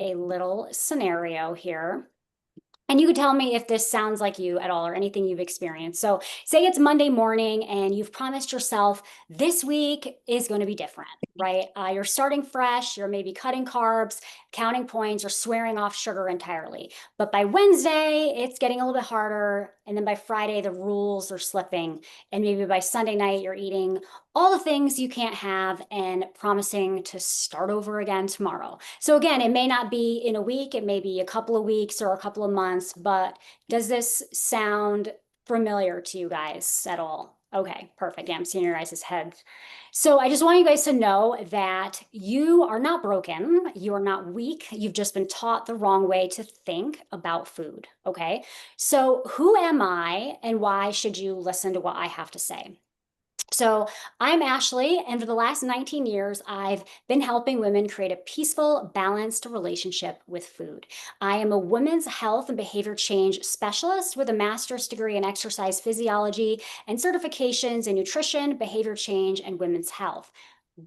a little scenario here. And you could tell me if this sounds like you at all or anything you've experienced. So, say it's Monday morning and you've promised yourself this week is going to be different, right? You're starting fresh, you're maybe cutting carbs, counting points, or swearing off sugar entirely. But by Wednesday, it's getting a little bit harder. And then by Friday, the rules are slipping. And maybe by Sunday night, you're eating all the things you can't have and promising to start over again tomorrow. So again, it may not be in a week, it may be a couple of weeks or a couple of months, but does this sound familiar to you guys at all? Okay, perfect. Yeah, I'm seeing your guys' heads. So I just want you guys to know that you are not broken. You are not weak. You've just been taught the wrong way to think about food. Okay. So who am I and why should you listen to what I have to say? So, I'm Ashley, and for the last 19 years, I've been helping women create a peaceful, balanced relationship with food. I am a women's health and behavior change specialist with a master's degree in exercise physiology and certifications in nutrition, behavior change, and women's health.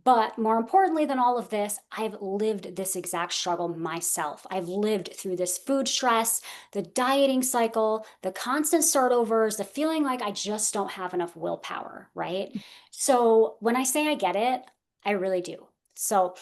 But more importantly than all of this, I've lived this exact struggle myself. I've lived through this food stress, the dieting cycle, the constant startovers, the feeling like I just don't have enough willpower, right? So when I say I get it, I really do. So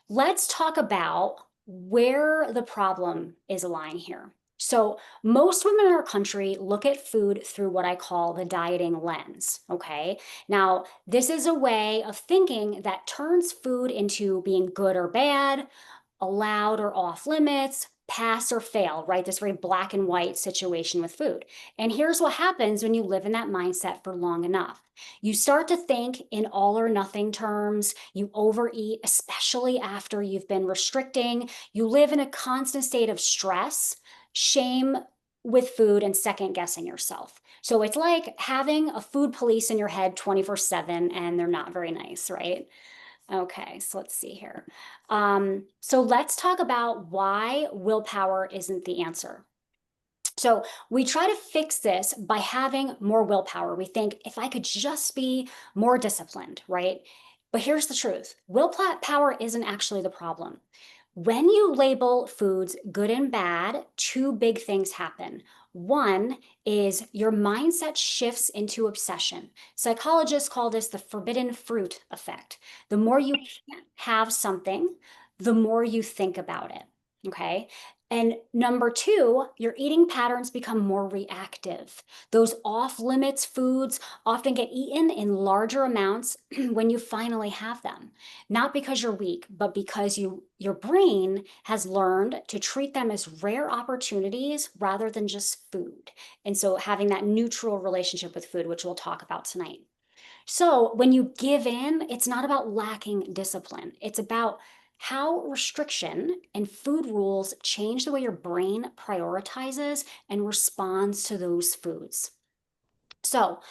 let's talk about where the problem is lying here. So, most women in our country look at food through what I call the dieting lens. Okay. Now, this is a way of thinking that turns food into being good or bad, allowed or off limits, pass or fail, right? This very black and white situation with food. And here's what happens when you live in that mindset for long enough. You start to think in all or nothing terms. You overeat, especially after you've been restricting. You live in a constant state of stress, shame with food, and second guessing yourself. So it's like having a food police in your head 24/7, and they're not very nice, right? Okay, so let's see here. So let's talk about why willpower isn't the answer. So we try to fix this by having more willpower. We think if I could just be more disciplined, right? But here's the truth. Willpower isn't actually the problem. When you label foods good and bad, two big things happen. One is your mindset shifts into obsession. Psychologists call this the forbidden fruit effect. The more you can't have something, the more you think about it. Okay. And number two, your eating patterns become more reactive. Those off limits foods often get eaten in larger amounts when you finally have them. Not because you're weak, but because your brain has learned to treat them as rare opportunities rather than just food. And so having that neutral relationship with food, which we'll talk about tonight. So when you give in, it's not about lacking discipline. It's about how restriction and food rules change the way your brain prioritizes and responds to those foods. So,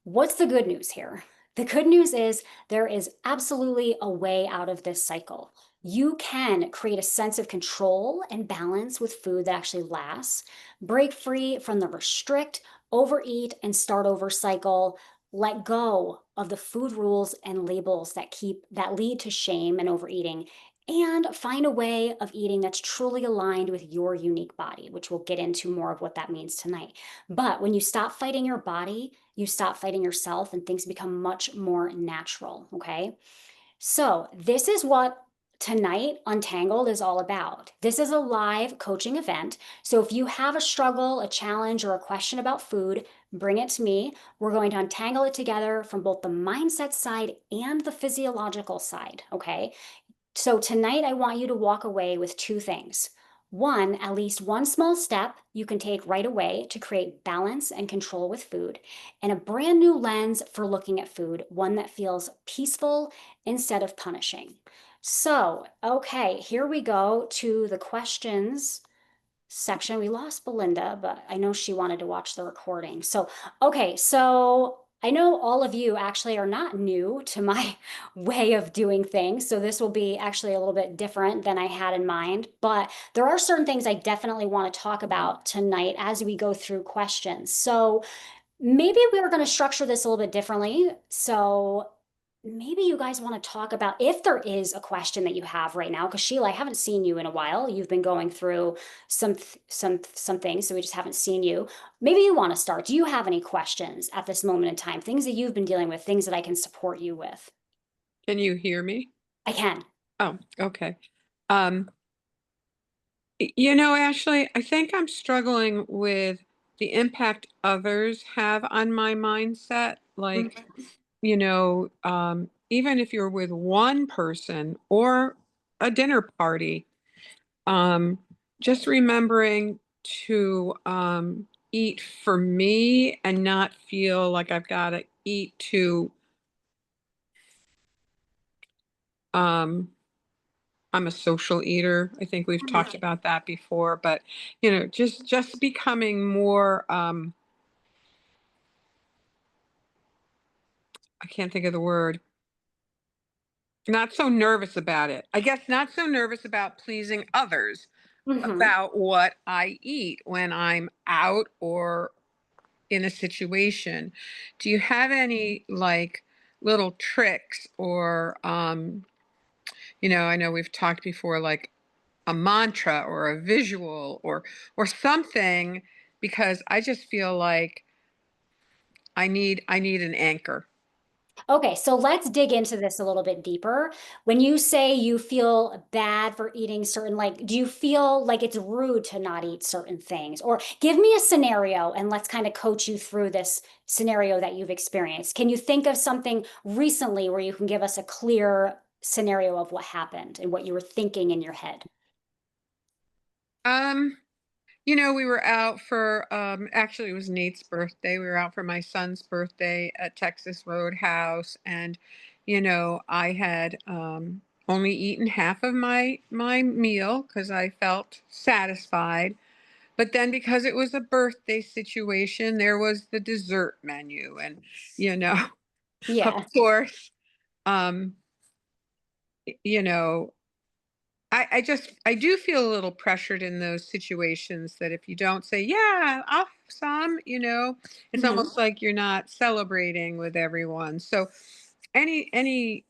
what's the good news here? The good news is there is absolutely a way out of this cycle. You can create a sense of control and balance with food that actually lasts, break free from the restrict, overeat, and start over cycle, let go of the food rules and labels that lead to shame and overeating, and find a way of eating that's truly aligned with your unique body, which we'll get into more of what that means tonight. But when you stop fighting your body, you stop fighting yourself and things become much more natural. Okay. So, this is what tonight Untangled is all about. This is a live coaching event. So, if you have a struggle, a challenge, or a question about food, bring it to me. We're going to untangle it together from both the mindset side and the physiological side. Okay. So tonight, I want you to walk away with two things. One, at least one small step you can take right away to create balance and control with food, and a brand new lens for looking at food, one that feels peaceful instead of punishing. So, okay, here we go to the questions section. We lost Belinda, but I know she wanted to watch the recording. So, okay, so I know all of you actually are not new to my way of doing things. So this will be actually a little bit different than I had in mind. But there are certain things I definitely want to talk about tonight as we go through questions. So maybe we are going to structure this a little bit differently. So maybe you guys want to talk about if there is a question that you have right now, because Sheila, I haven't seen you in a while. You've been going through some things, so we just haven't seen you. Maybe you want to start. Do you have any questions at this moment in time? Things that you've been dealing with, things that I can support you with? Can you hear me? I can. Oh, okay. Um, Ashley, I think I'm struggling with the impact others have on my mindset. Like, Mhm. even if you're with one person or a dinner party, um, just remembering to eat for me and not feel like I've got to eat to um I'm a social eater. I think we've talked about that before, but just becoming more I can't think of the word. Not so nervous about it. I guess not so nervous about pleasing others Hmm. about what I eat when I'm out or in a situation. Do you have any like little tricks or I know we've talked before like a mantra or a visual or something because I just feel like I need an anchor. Okay, so let's dig into this a little bit deeper. When you say you feel bad for eating certain, like, do you feel like it's rude to not eat certain things? Or give me a scenario and let's kind of coach you through this scenario that you've experienced. Can you think of something recently where you can give us a clear scenario of what happened and what you were thinking in your head? Um, we were out for actually it was Nate's birthday. We were out for my son's birthday at Texas Roadhouse and I had only eaten half of my meal cuz I felt satisfied. But then because it was a birthday situation, there was the dessert menu and you know, of Yeah. course, um you know, I do feel a little pressured in those situations that if you don't say, yeah, I'll have some, it's Mhm. almost like you're not celebrating with everyone. So any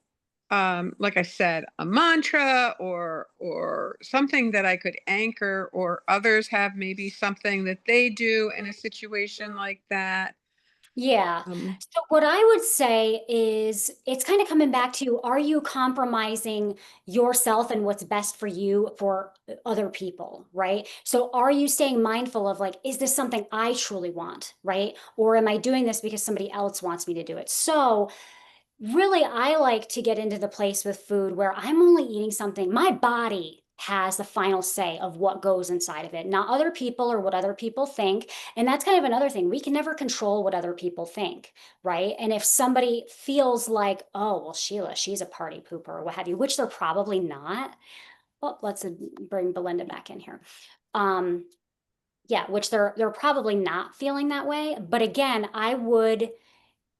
like I said, a mantra or something that I could anchor or others have maybe something that they do in a situation like that. Yeah. Um, So what I would say is it's kind of coming back to, are you compromising yourself and what's best for you for other people, right? So are you staying mindful of like, is this something I truly want, right? Or am I doing this because somebody else wants me to do it? So really, I like to get into the place with food where I'm only eating something, my body has the final say of what goes inside of it, not other people or what other people think. And that's kind of another thing. We can never control what other people think, right? And if somebody feels like, oh, well, Sheila, she's a party pooper or what have you, which they're probably not. Well, let's bring Belinda back in here. Um, yeah, which they're probably not feeling that way. But again, I would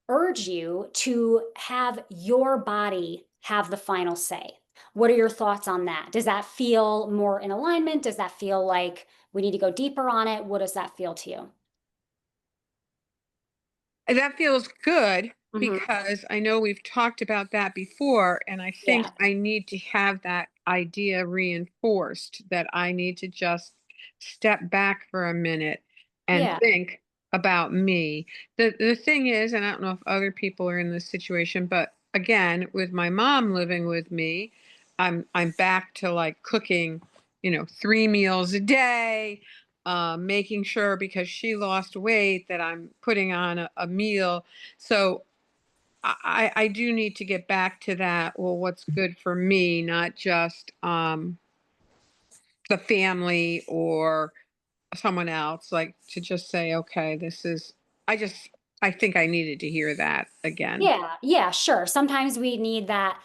urge you to have your body have the final say. What are your thoughts on that? Does that feel more in alignment? Does that feel like we need to go deeper on it? What does that feel to you? And that feels good Hmm. because I know we've talked about that before, and I think Yeah. I need to have that idea reinforced that I need to just step back for a minute and Yeah. think about me. The thing is, and I don't know if other people are in this situation, but again, with my mom living with me, I'm back to like cooking, 3 meals a day, making sure because she lost weight that I'm putting on a meal. So I do need to get back to that. Well, what's good for me, not just the family or someone else. Like to just say, okay, this is. I just I think I needed to hear that again. Yeah, yeah, sure. Sometimes we need that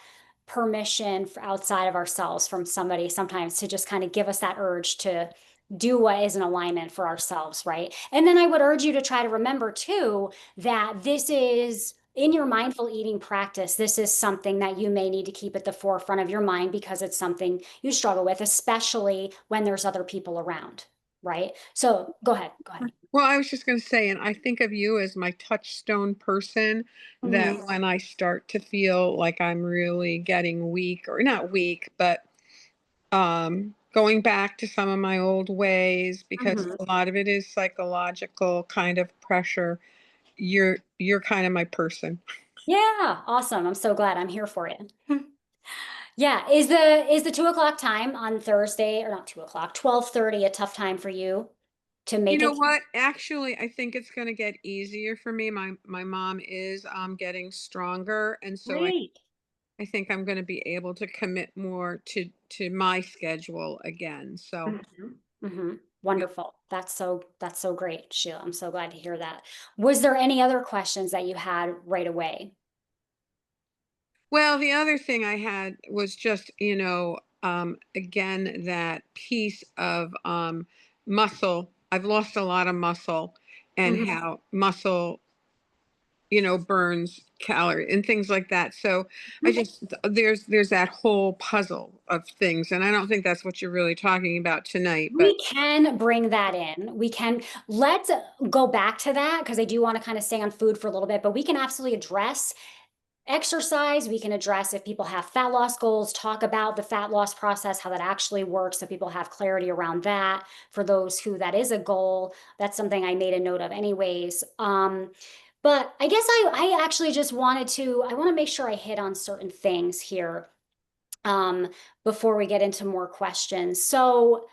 permission for outside of ourselves from somebody sometimes to just kind of give us that urge to do what is in alignment for ourselves, right? And then I would urge you to try to remember too that this is in your mindful eating practice, this is something that you may need to keep at the forefront of your mind because it's something you struggle with, especially when there's other people around. right? So go ahead, go ahead. Well, I was just going to say, and I think of you as my touchstone person, that Mhm, when I start to feel like I'm really getting weak, or not weak, but going back to some of my old ways, because mhm. a lot of it is psychological kind of pressure. You're kind of my person. Yeah, awesome. I'm so glad I'm here for it. Yeah, is the 2 o'clock time on Thursday, or not 2 o'clock, 12:30 a tough time for you to You make know it? what? Actually, I think it's going to get easier for me. My mom is getting stronger, and so Great. I think I'm going to be able to commit more to my schedule again. So, Mhm, mhm. yeah. Wonderful. That's so great, Sheila. I'm so glad to hear that. Was there any other questions that you had right away? Well, the other thing I had was just, again, that piece of muscle. I've lost a lot of muscle, and Mhm. how muscle, burns calorie and things like that. So I just there's that whole puzzle of things, and I don't think that's what you're really talking about tonight. But We can bring that in. Let's go back to that because I do want to kind of stay on food for a little bit, but we can absolutely address exercise. We can address if people have fat loss goals, talk about the fat loss process, how that actually works, so people have clarity around that. For those who that is a goal, that's something I made a note of anyways. But I guess I actually just I want to make sure I hit on certain things here um, before we get into more questions. So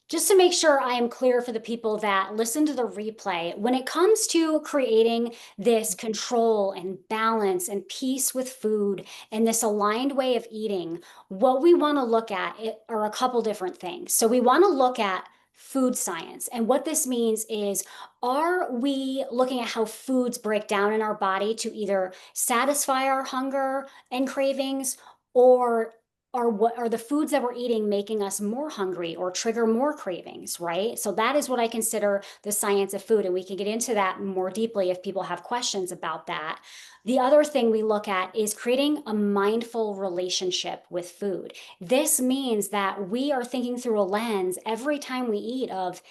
just to make sure I am clear for the people that listen to the replay, when it comes to creating this control and balance and peace with food and this aligned way of eating, what we want to look at are a couple different things. So we want to look at food science. And what this means is, are we looking at how foods break down in our body to either satisfy our hunger and cravings, or what are the foods that we're eating making us more hungry or trigger more cravings, right? So that is what I consider the science of food. And we can get into that more deeply if people have questions about that. The other thing we look at is creating a mindful relationship with food. This means that we are thinking through a lens every time we eat of,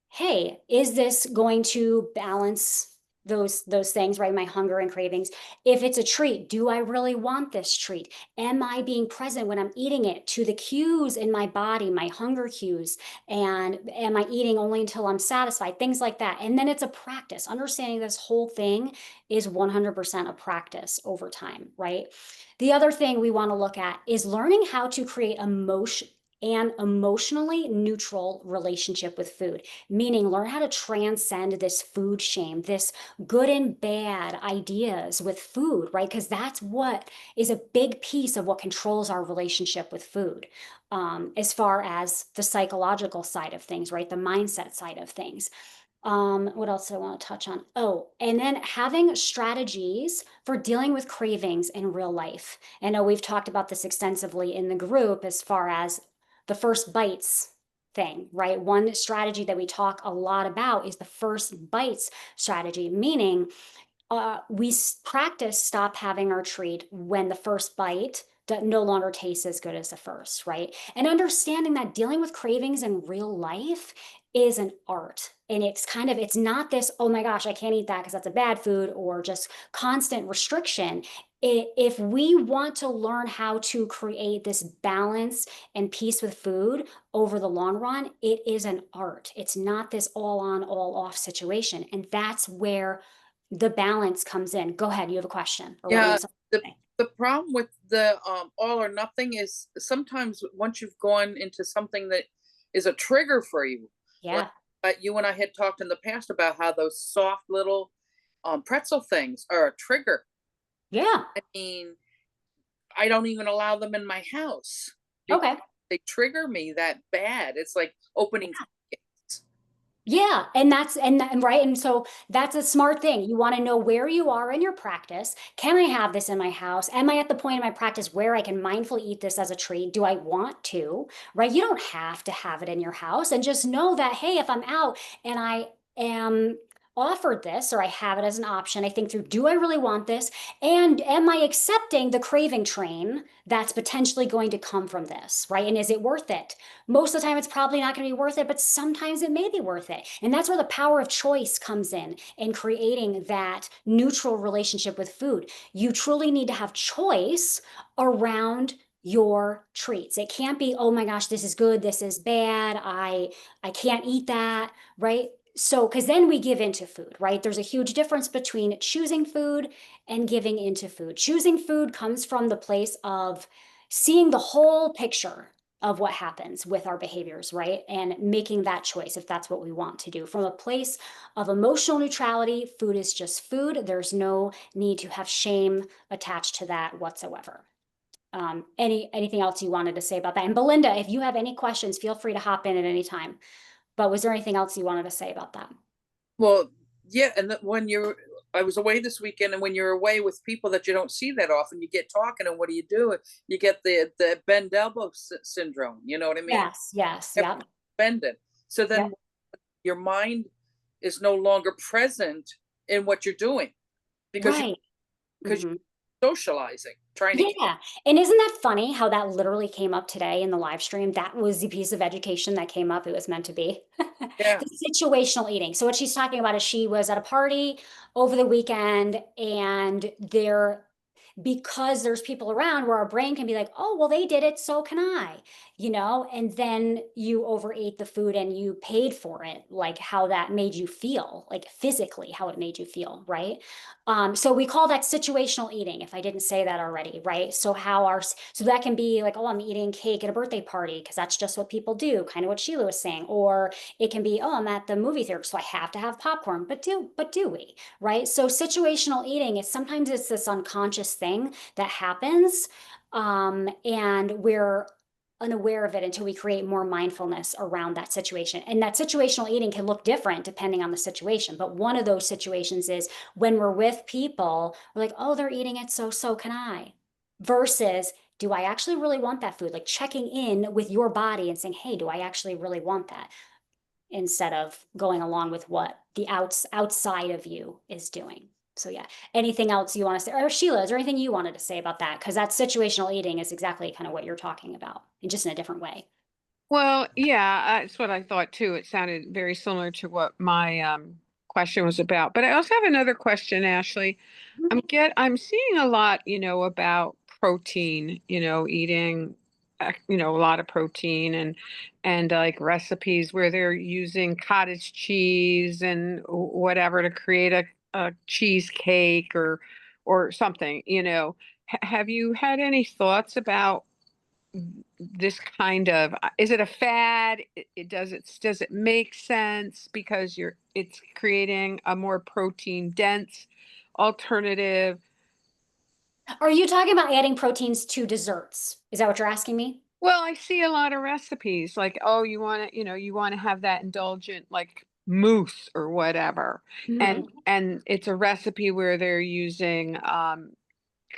hey, is this going to balance those things, right? My hunger and cravings. If it's a treat, do I really want this treat? Am I being present when I'm eating it to the cues in my body, my hunger cues? And am I eating only until I'm satisfied? Things like that. And then it's a practice. Understanding this whole thing is 100% a practice over time, right? The other thing we want to look at is learning how to create emotion and emotionally neutral relationship with food, meaning learn how to transcend this food shame, this good and bad ideas with food, right? Because that's what is a big piece of what controls our relationship with food, as far as the psychological side of things, right? The mindset side of things. What else do I want to touch on? Oh, and then having strategies for dealing with cravings in real life. I know we've talked about this extensively in the group as far as the first bites thing, right? One strategy that we talk a lot about is the first bites strategy, meaning we practice stop having our treat when the first bite no longer tastes as good as the first, right? And understanding that dealing with cravings in real life is an art. And it's not this, oh my gosh, I can't eat that because that's a bad food, or just constant restriction. If we want to learn how to create this balance and peace with food over the long run, it is an art. It's not this all on, all off situation. And that's where the balance comes in. Go ahead. You have a question, or what were you Yeah, the saying? the problem with the all or nothing is sometimes once you've gone into something that is a trigger for you, like Yeah. you and I had talked in the past about how those soft little pretzel things are a trigger. Yeah. I mean, I don't even allow them in my house because Okay. they trigger me that bad. It's like opening packets. Yeah, and right, and so that's a smart thing. You want to know where you are in your practice. Can I have this in my house? Am I at the point in my practice where I can mindfully eat this as a treat? Do I want to? Right? You don't have to have it in your house, and just know that, hey, if I'm out and I am offered this, or I have it as an option. I think through, do I really want this? And am I accepting the craving train that's potentially going to come from this, right? And is it worth it? Most of the time, it's probably not going to be worth it, but sometimes it may be worth it. And that's where the power of choice comes in creating that neutral relationship with food. You truly need to have choice around your treats. It can't be, oh my gosh, this is good, this is bad. I can't eat that, right? So, because then we give into food, right? There's a huge difference between choosing food and giving into food. Choosing food comes from the place of seeing the whole picture of what happens with our behaviors, right? And making that choice if that's what we want to do. From a place of emotional neutrality, food is just food. There's no need to have shame attached to that whatsoever. Anything else you wanted to say about that? And Belinda, if you have any questions, feel free to hop in at any time. But was there anything else you wanted to say about that? Well, yeah, and when I was away this weekend, and when you're away with people that you don't see that often, you get talking, and what do? You get the bend elbow syndrome. You know what I mean? Yes, yes, Yep, yep, bend it. So yep, then your mind is no longer present in what you're doing because you right. because Mhm. you're socializing, trying to keep. Yeah. And isn't that funny how that literally came up today in the live stream? That was the piece of education that came up. It was meant to be. Yeah. The situational eating. So what she's talking about is she was at a party over the weekend and there because there's people around where our brain can be like, oh, well, they did it, so can I, and then you overate the food and you paid for it, like how that made you feel, like physically, how it made you feel, right? So we call that situational eating, if I didn't say that already, right? So that can be like, oh, I'm eating cake at a birthday party because that's just what people do, kind of what Sheila was saying. Or it can be, oh, I'm at the movie theater, so I have to have popcorn. But do we? Right? So situational eating is sometimes it's this unconscious thing that happens, and we're unaware of it until we create more mindfulness around that situation. And that situational eating can look different depending on the situation. But one of those situations is when we're with people, we're like, oh, they're eating it, so can I. Versus, do I actually really want that food? Like checking in with your body and saying, hey, do I actually really want that? Instead of going along with what the outside of you is doing. So yeah, anything else you want to say? Or Sheila, is there anything you wanted to say about that? Because that situational eating is exactly kind of what you're talking about, and just in a different way. Well, yeah, that's what I thought too. It sounded very similar to what my question was about. But I also have another question, Ashley. I'm seeing a lot, about protein, eating, a lot of protein and like recipes where they're using cottage cheese and whatever to create a cheesecake or something, Have you had any thoughts about this kind of is it a fad? Does it make sense because it's creating a more protein dense alternative? Are you talking about adding proteins to desserts? Is that what you're asking me? Well, I see a lot of recipes like, oh, you want to have that indulgent like mousse or whatever. Mhm. And it's a recipe where they're using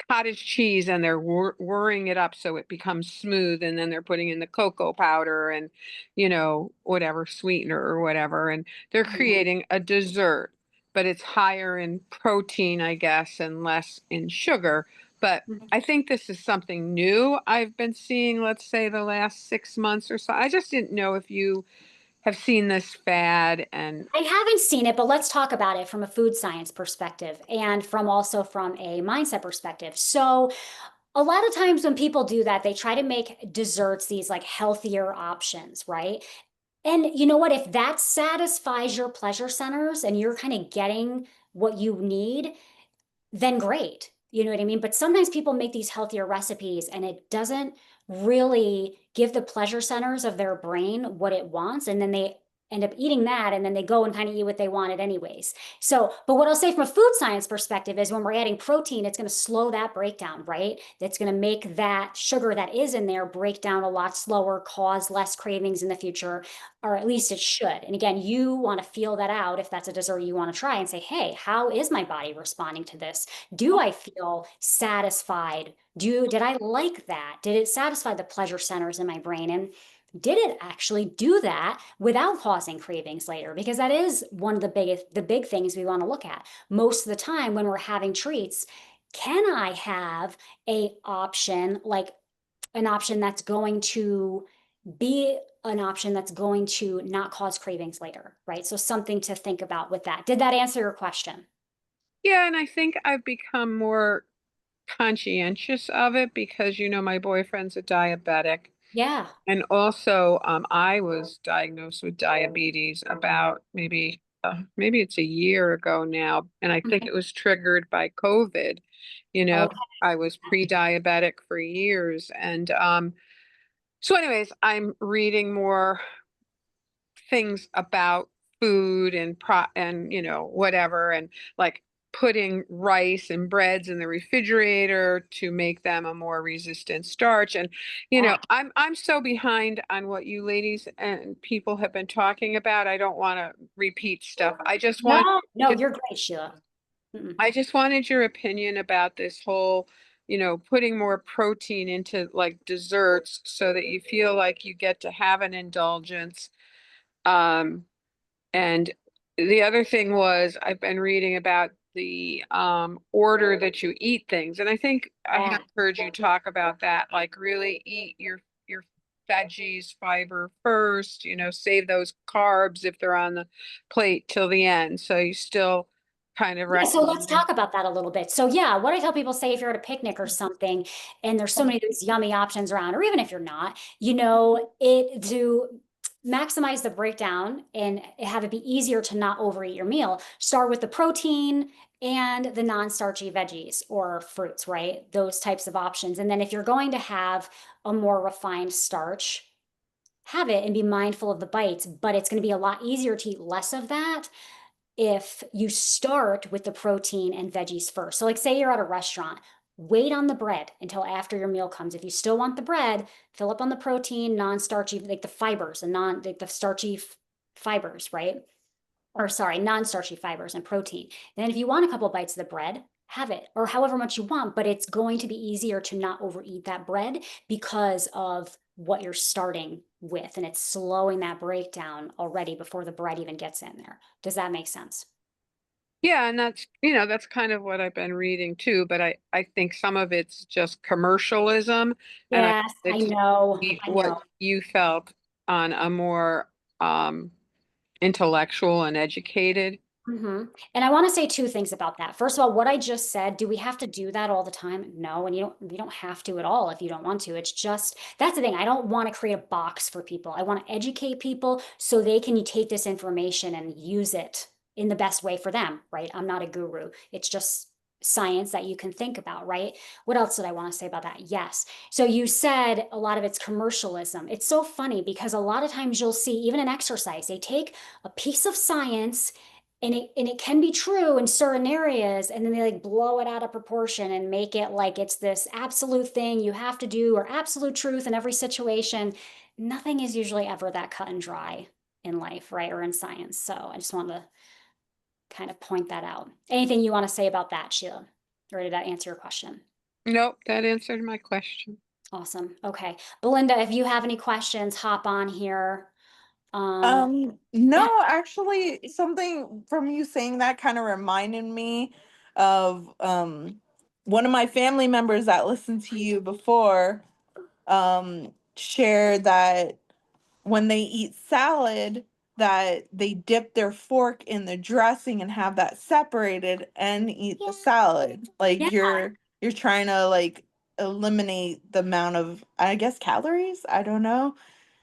cottage cheese and they're whirring it up so it becomes smooth, and then they're putting in the cocoa powder and whatever sweetener or whatever, and they're Mhm. creating a dessert, but it's higher in protein, I guess, and less in sugar. But Mhm. I think this is something new I've been seeing, let's say the last 6 months or so. I just didn't know if you have seen this fad. And I haven't seen it, but let's talk about it from a food science perspective and from a mindset perspective. So a lot of times when people do that, they try to make desserts these like healthier options, right? And you know what? If that satisfies your pleasure centers and you're kind of getting what you need, then great. You know what I mean? But sometimes people make these healthier recipes and it doesn't really give the pleasure centers of their brain what it wants. And then they end up eating that and then they go and kind of eat what they wanted anyways. So, but what I'll say from a food science perspective is when we're adding protein, it's going to slow that breakdown, right? That's going to make that sugar that is in there break down a lot slower, cause less cravings in the future, or at least it should. And again, you want to feel that out if that's a dessert you want to try and say, hey, how is my body responding to this? Do I feel satisfied? Did I like that? Did it satisfy the pleasure centers in my brain? And did it actually do that without causing cravings later? Because that is one of the big things we want to look at. Most of the time when we're having treats, can I have a option, like an option that's going to be an option that's going to not cause cravings later, right? So something to think about with that. Did that answer your question? Yeah, and I think I've become more conscientious of it because, my boyfriend's a diabetic. Yeah. And also, I was diagnosed with diabetes about maybe it's a year ago now, and I think Mhm. it was triggered by COVID. You know, Okay. I was pre-diabetic for years, and so anyways, I'm reading more things about food and whatever, and like putting rice and breads in the refrigerator to make them a more resistant starch. And Yeah. I'm so behind on what you ladies and people have been talking about. I don't want to repeat stuff. No, no, to you're great, Sheila. Mm-mm. I just wanted your opinion about this whole, putting more protein into like desserts so that you feel like you get to have an indulgence. um and the other thing was I've been reading about the order that you eat things. And I think I Yeah. have heard you talk about that, like really eat your veggies, fiber first, save those carbs if they're on the plate till the end. So you still kind of Yeah, so let's recommend. talk about that a little bit. So yeah, what I tell people, say if you're at a picnic or something and there's so many of these yummy options around, or even if you're not, it to maximize the breakdown and have it be easier to not overeat your meal, start with the protein and the non-starchy veggies or fruits, right? Those types of options. And then if you're going to have a more refined starch, have it and be mindful of the bites, but it's going to be a lot easier to eat less of that if you start with the protein and veggies first. So, like, say you're at a restaurant, wait on the bread until after your meal comes. If you still want the bread, fill up on the protein, non-starchy, like the fibers and like the starchy fibers, right? Or sorry, non-starchy fibers and protein. Then, if you want a couple bites of the bread, have it, or however much you want, but it's going to be easier to not overeat that bread because of what you're starting with, and it's slowing that breakdown already before the bread even gets in there. Does that make sense? Yeah, and that's kind of what I've been reading too, but I think some of it's just commercialism, and I Yes, I wanted to know. see I what know. you felt on a more intellectual and educated. hmm And I want to say two things about that. First of all, what I just said, do we have to do that all the time? No, and you don't have to at all if you don't want to. It's just that's the thing. I don't want to create a box for people. I want to educate people so they can take this information and use it in the best way for them, right? I'm not a guru. It's just science that you can think about, right? What else did I want to say about that? Yes. So you said a lot of it's commercialism. It's so funny because a lot of times you'll see, even in exercise, they take a piece of science and it can be true in certain areas, and then they like blow it out of proportion and make it like it's this absolute thing you have to do or absolute truth in every situation. Nothing is usually ever that cut and dry in life, right? Or in science. So I just wanted to kind of point that out. Anything you want to say about that, Sheila? Or did that answer your question? Nope, that answered my question. Awesome. Okay. Belinda, if you have any questions, hop on here. Um, yeah, No, actually, something from you saying that kind of reminded me of one of my family members that listened to you before shared that when they eat salad that they dip their fork in the dressing and have that separated and eat the salad. yeah. Like you're trying to like eliminate the amount of, I guess, calories. I don't know,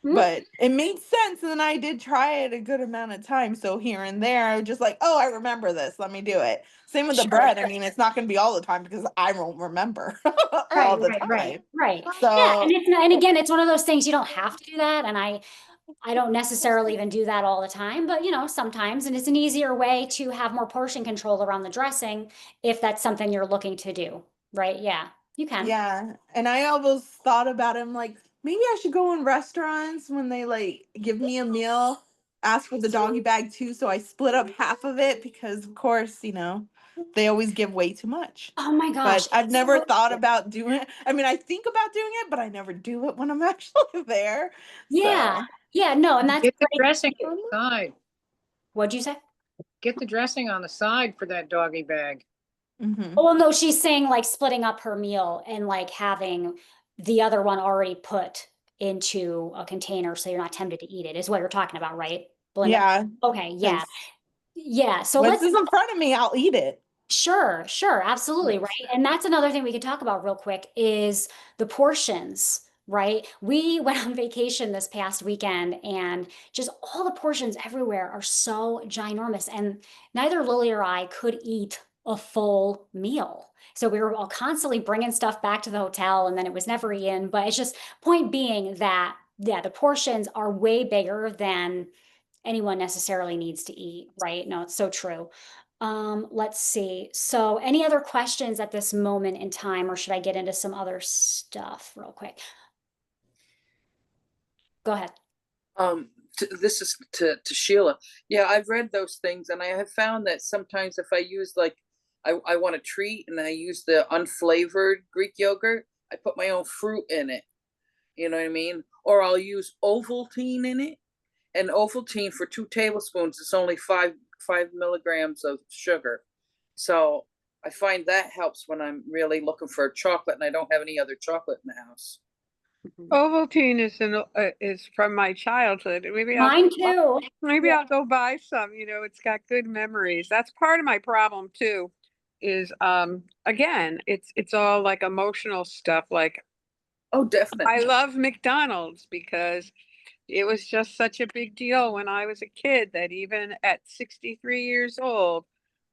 Mhm. but it made sense. And then I did try it a good amount of time. So here and there, I was just like, oh, I remember this. Let me do it. Same with the Sure. bread. I mean, it's not going to be all the time because I won't remember Right, all the right, right, time. right. Yeah, and So it's not, and again, it's one of those things you don't have to do that, and I don't necessarily even do that all the time, but sometimes, and it's an easier way to have more portion control around the dressing if that's something you're looking to do, right? Yeah, you can. yeah, and I almost thought about him like maybe I should go in restaurants when they like give me a meal, ask for the doggy bag too, so I split up half of it because of course, they always give way too much. Oh my But gosh. I've it's never so thought true. about doing it. I mean, I think about doing it, but I never do it when I'm actually there. Yeah. So, Yeah, no, and that's Get the great. dressing on the side. What'd you say? Get the dressing on the side for that doggy bag. mhm. Well, no, she's saying like splitting up her meal and like having the other one already put into a container so you're not tempted to eat it is what you're talking about, right, Belinda? Yeah, Okay, yeah. 'cause Yeah. So once let's it's in front of me, I'll eat it. sure, absolutely, right? Yes. And that's another thing we could talk about real quick is the portions, right? We went on vacation this past weekend and just all the portions everywhere are so ginormous. And neither Lily or I could eat a full meal. So we were all constantly bringing stuff back to the hotel and then it was never in. But it's just point being that, yeah, the portions are way bigger than anyone necessarily needs to eat, right? No, it's so true. Let's see. So any other questions at this moment in time, or should I get into some other stuff real quick? Go ahead. This is to Sheila. Yeah, I've read those things, and I have found that sometimes if I use like, I want a treat, and I use the unflavored Greek yogurt, I put my own fruit in it. You know what I mean? Or I'll use Ovaltine in it, and Ovaltine for 2 tablespoons, it's only five milligrams of sugar. So I find that helps when I'm really looking for chocolate and I don't have any other chocolate in the house. Ovaltine is from my childhood. Mine too. Maybe Yeah. I'll go buy some. It's got good memories. That's part of my problem too. Is again, it's all like emotional stuff. Like Oh, I definitely. love McDonald's because it was just such a big deal when I was a kid that even at 63 years old,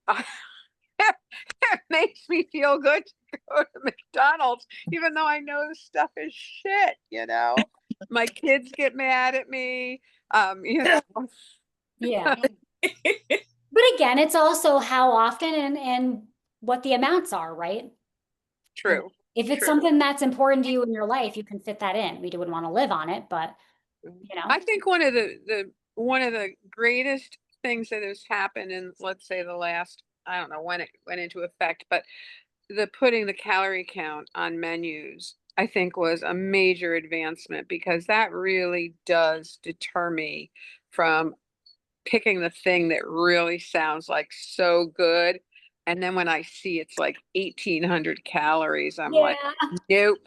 it makes me feel good to go to McDonald's, even though I know the stuff is shit. My kids get mad at me. You know, Yeah. But again, it's also how often and what the amounts are, right? true. If it's True. something that's important to you in your life, you can fit that in. We wouldn't want to live on it, but I think one of the greatest things that has happened in, let's say, the last, I don't know when it went into effect, but the putting the calorie count on menus, I think was a major advancement because that really does deter me from picking the thing that really sounds like so good. And then when I see it's like 1,800 calories, I'm like, yeah. nope.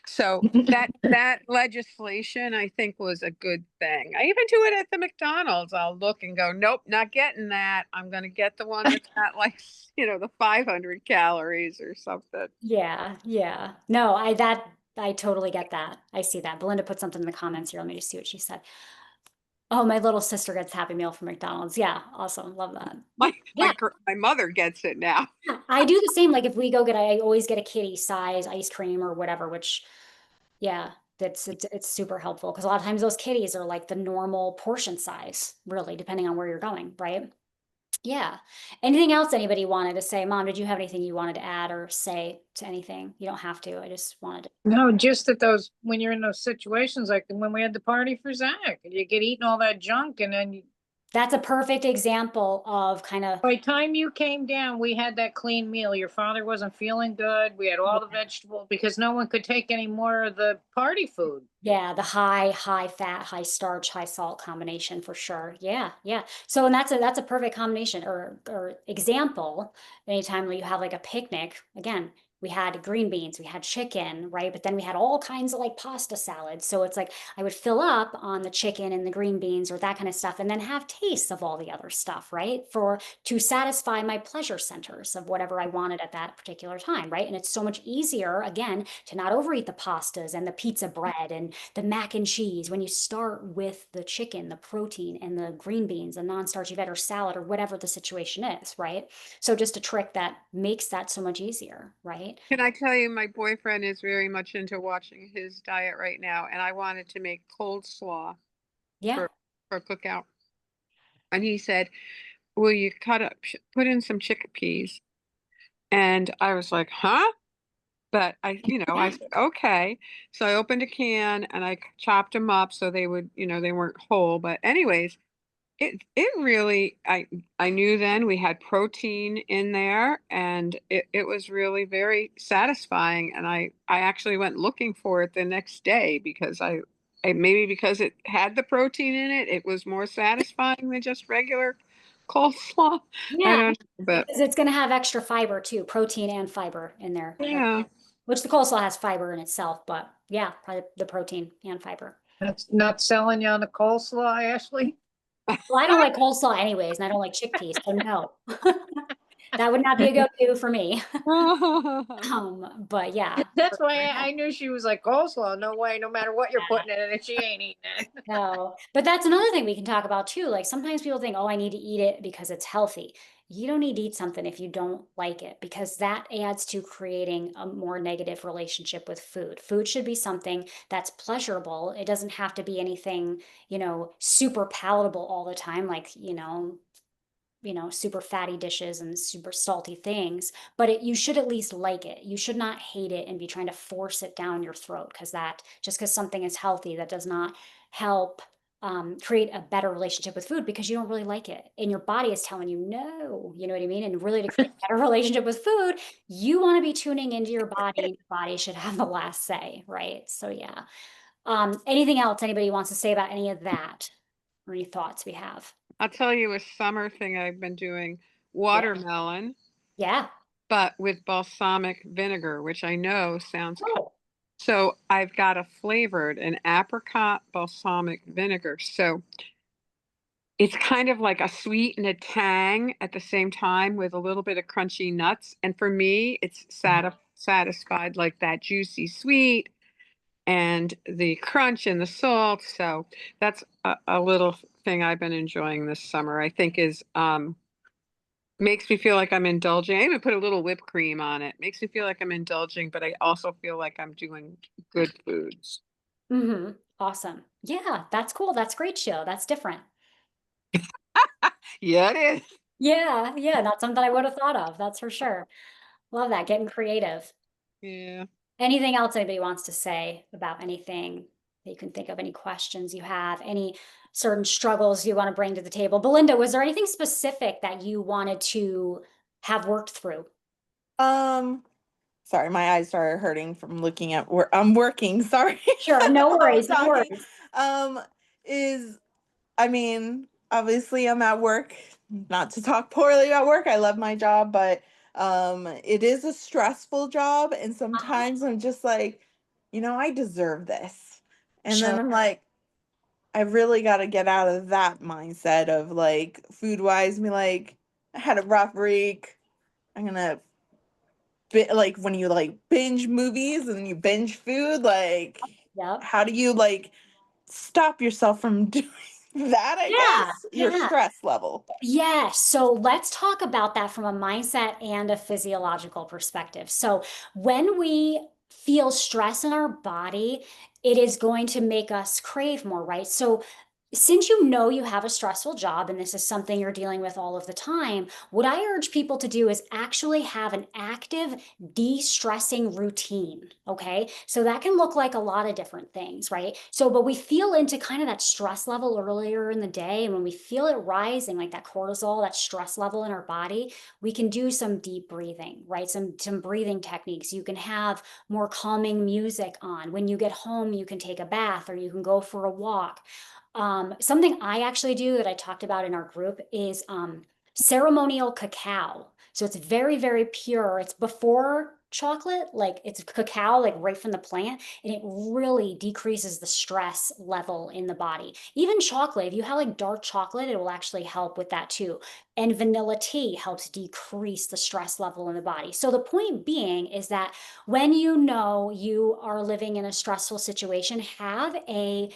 So that legislation, I think, was a good thing. I even do it at the McDonald's. I'll look and go, nope, not getting that. I'm going to get the one that's got like, the 500 calories or something. Yeah, yeah. No, I totally get that. I see that. Belinda put something in the comments here. Let me just see what she said. Oh, my little sister gets Happy Meal from McDonald's. Yeah, awesome. Love that. My Yeah, my mother gets it now. I do the same. Like if we go get, I always get a kitty size ice cream or whatever, which yeah, it's super helpful because a lot of times those kitties are like the normal portion size, really, depending on where you're going, right? Yeah. Anything else anybody wanted to say? Mom, did you have anything you wanted to add or say to anything? You don't have to. I just wanted to. No, just that when you're in those situations, like when we had the party for Zach, you get eating all that junk, and then That's a perfect example of kind of, by the time you came down, we had that clean meal. Your father wasn't feeling good. We had all the vegetables because no one could take any more of the party food. yeah, the high fat, high starch, high salt combination for sure. Yeah, yeah. So, and that's a perfect combination or example. Anytime you have like a picnic, again, we had green beans, we had chicken, right? But then we had all kinds of like pasta salads. So it's like I would fill up on the chicken and the green beans or that kind of stuff, and then have tastes of all the other stuff, right? To satisfy my pleasure centers of whatever I wanted at that particular time, right? And it's so much easier, again, to not overeat the pastas and the pizza bread and the mac and cheese when you start with the chicken, the protein, and the green beans, the non-starchy veg or salad or whatever the situation is, right? So just a trick that makes that so much easier, right? Can I tell you, my boyfriend is very much into watching his diet right now, and I wanted to make coleslaw Yeah. for cookout. And he said, will you put in some chickpeas? And I was like, huh? But I said, okay. So I opened a can and I chopped them up so they would, they weren't whole. But anyways, It really, I knew then we had protein in there, and it was really very satisfying. And I actually went looking for it the next day because maybe because it had the protein in it, it was more satisfying than just regular coleslaw. I Yeah, don't know, but because it's going to have extra fiber too, protein and fiber in there. yeah. Which the coleslaw has fiber in itself, but yeah, probably the protein and fiber. That's not selling you on the coleslaw, Ashley. Well, I don't like coleslaw anyways, and I don't like chickpeas, so no. That would not be a go-to for me. But yeah. That's why I knew she was like coleslaw. No way, no matter what you're putting in it, she ain't eating it. No, but that's another thing we can talk about too. Like sometimes people think, oh, I need to eat it because it's healthy. You don't need to eat something if you don't like it, because that adds to creating a more negative relationship with food. Food should be something that's pleasurable. It doesn't have to be anything, super palatable all the time, like, super fatty dishes and super salty things, but you should at least like it. You should not hate it and be trying to force it down your throat, because that just because something is healthy, that does not help create a better relationship with food, because you don't really like it and your body is telling you no. You know what I mean? And really, to create a better relationship with food, you want to be tuning into your body, and your body should have the last say, right? So yeah. Anything else anybody wants to say about any of that, or any thoughts we have? I'll tell you a summer thing I've been doing: Yeah. watermelon, Yeah. but with balsamic vinegar, which I know sounds. Oh. So I've got a flavored an apricot balsamic vinegar. So it's kind of like a sweet and a tang at the same time with a little bit of crunchy nuts. And for me, it's satisfied like that juicy sweet and the crunch and the salt. So that's a little thing I've been enjoying this summer. I think is makes me feel like I'm indulging. I even put a little whipped cream on it. Makes me feel like I'm indulging, but I also feel like I'm doing good foods. Mm-hmm. Awesome. Yeah, that's cool. That's great, show. That's different. Yeah, it is. Yeah, yeah, not something I would have thought of. That's for sure. Love that, getting creative. Yeah. Anything else anybody wants to say about anything that you can think of? Any questions you have? Any certain struggles you want to bring to the table? Belinda, was there anything specific that you wanted to have worked through? Um, Sorry, my eyes started hurting from looking at where I'm working. Sorry. Sure, no While I'm worries, no talking. worries. Um, I mean, obviously I'm at work, not to talk poorly about work. I love my job, but it is a stressful job, and sometimes I'm just like, I deserve this. And then Sure. I'm like, I really got to get out of that mindset of like food wise, be like, I had a rough week. I'm gonna like when you like binge movies and you binge food, like Yep. how do you like stop yourself from doing that? I Yeah, guess your yeah. stress level. Yes. So let's talk about that from a mindset and a physiological perspective. So when we feel stress in our body, it is going to make us crave more, right? So since you know you have a stressful job and this is something you're dealing with all of the time, what I urge people to do is actually have an active de-stressing routine. Okay. So that can look like a lot of different things, right? So, but we feel into kind of that stress level earlier in the day. And when we feel it rising, like that cortisol, that stress level in our body, we can do some deep breathing, right? Some breathing techniques. You can have more calming music on. When you get home, you can take a bath or you can go for a walk. Something I actually do that I talked about in our group is ceremonial cacao. So it's very, very pure. It's before chocolate, like it's cacao, like right from the plant, and it really decreases the stress level in the body. Even chocolate, if you have like dark chocolate, it will actually help with that too. And vanilla tea helps decrease the stress level in the body. So the point being is that when you know you are living in a stressful situation, have a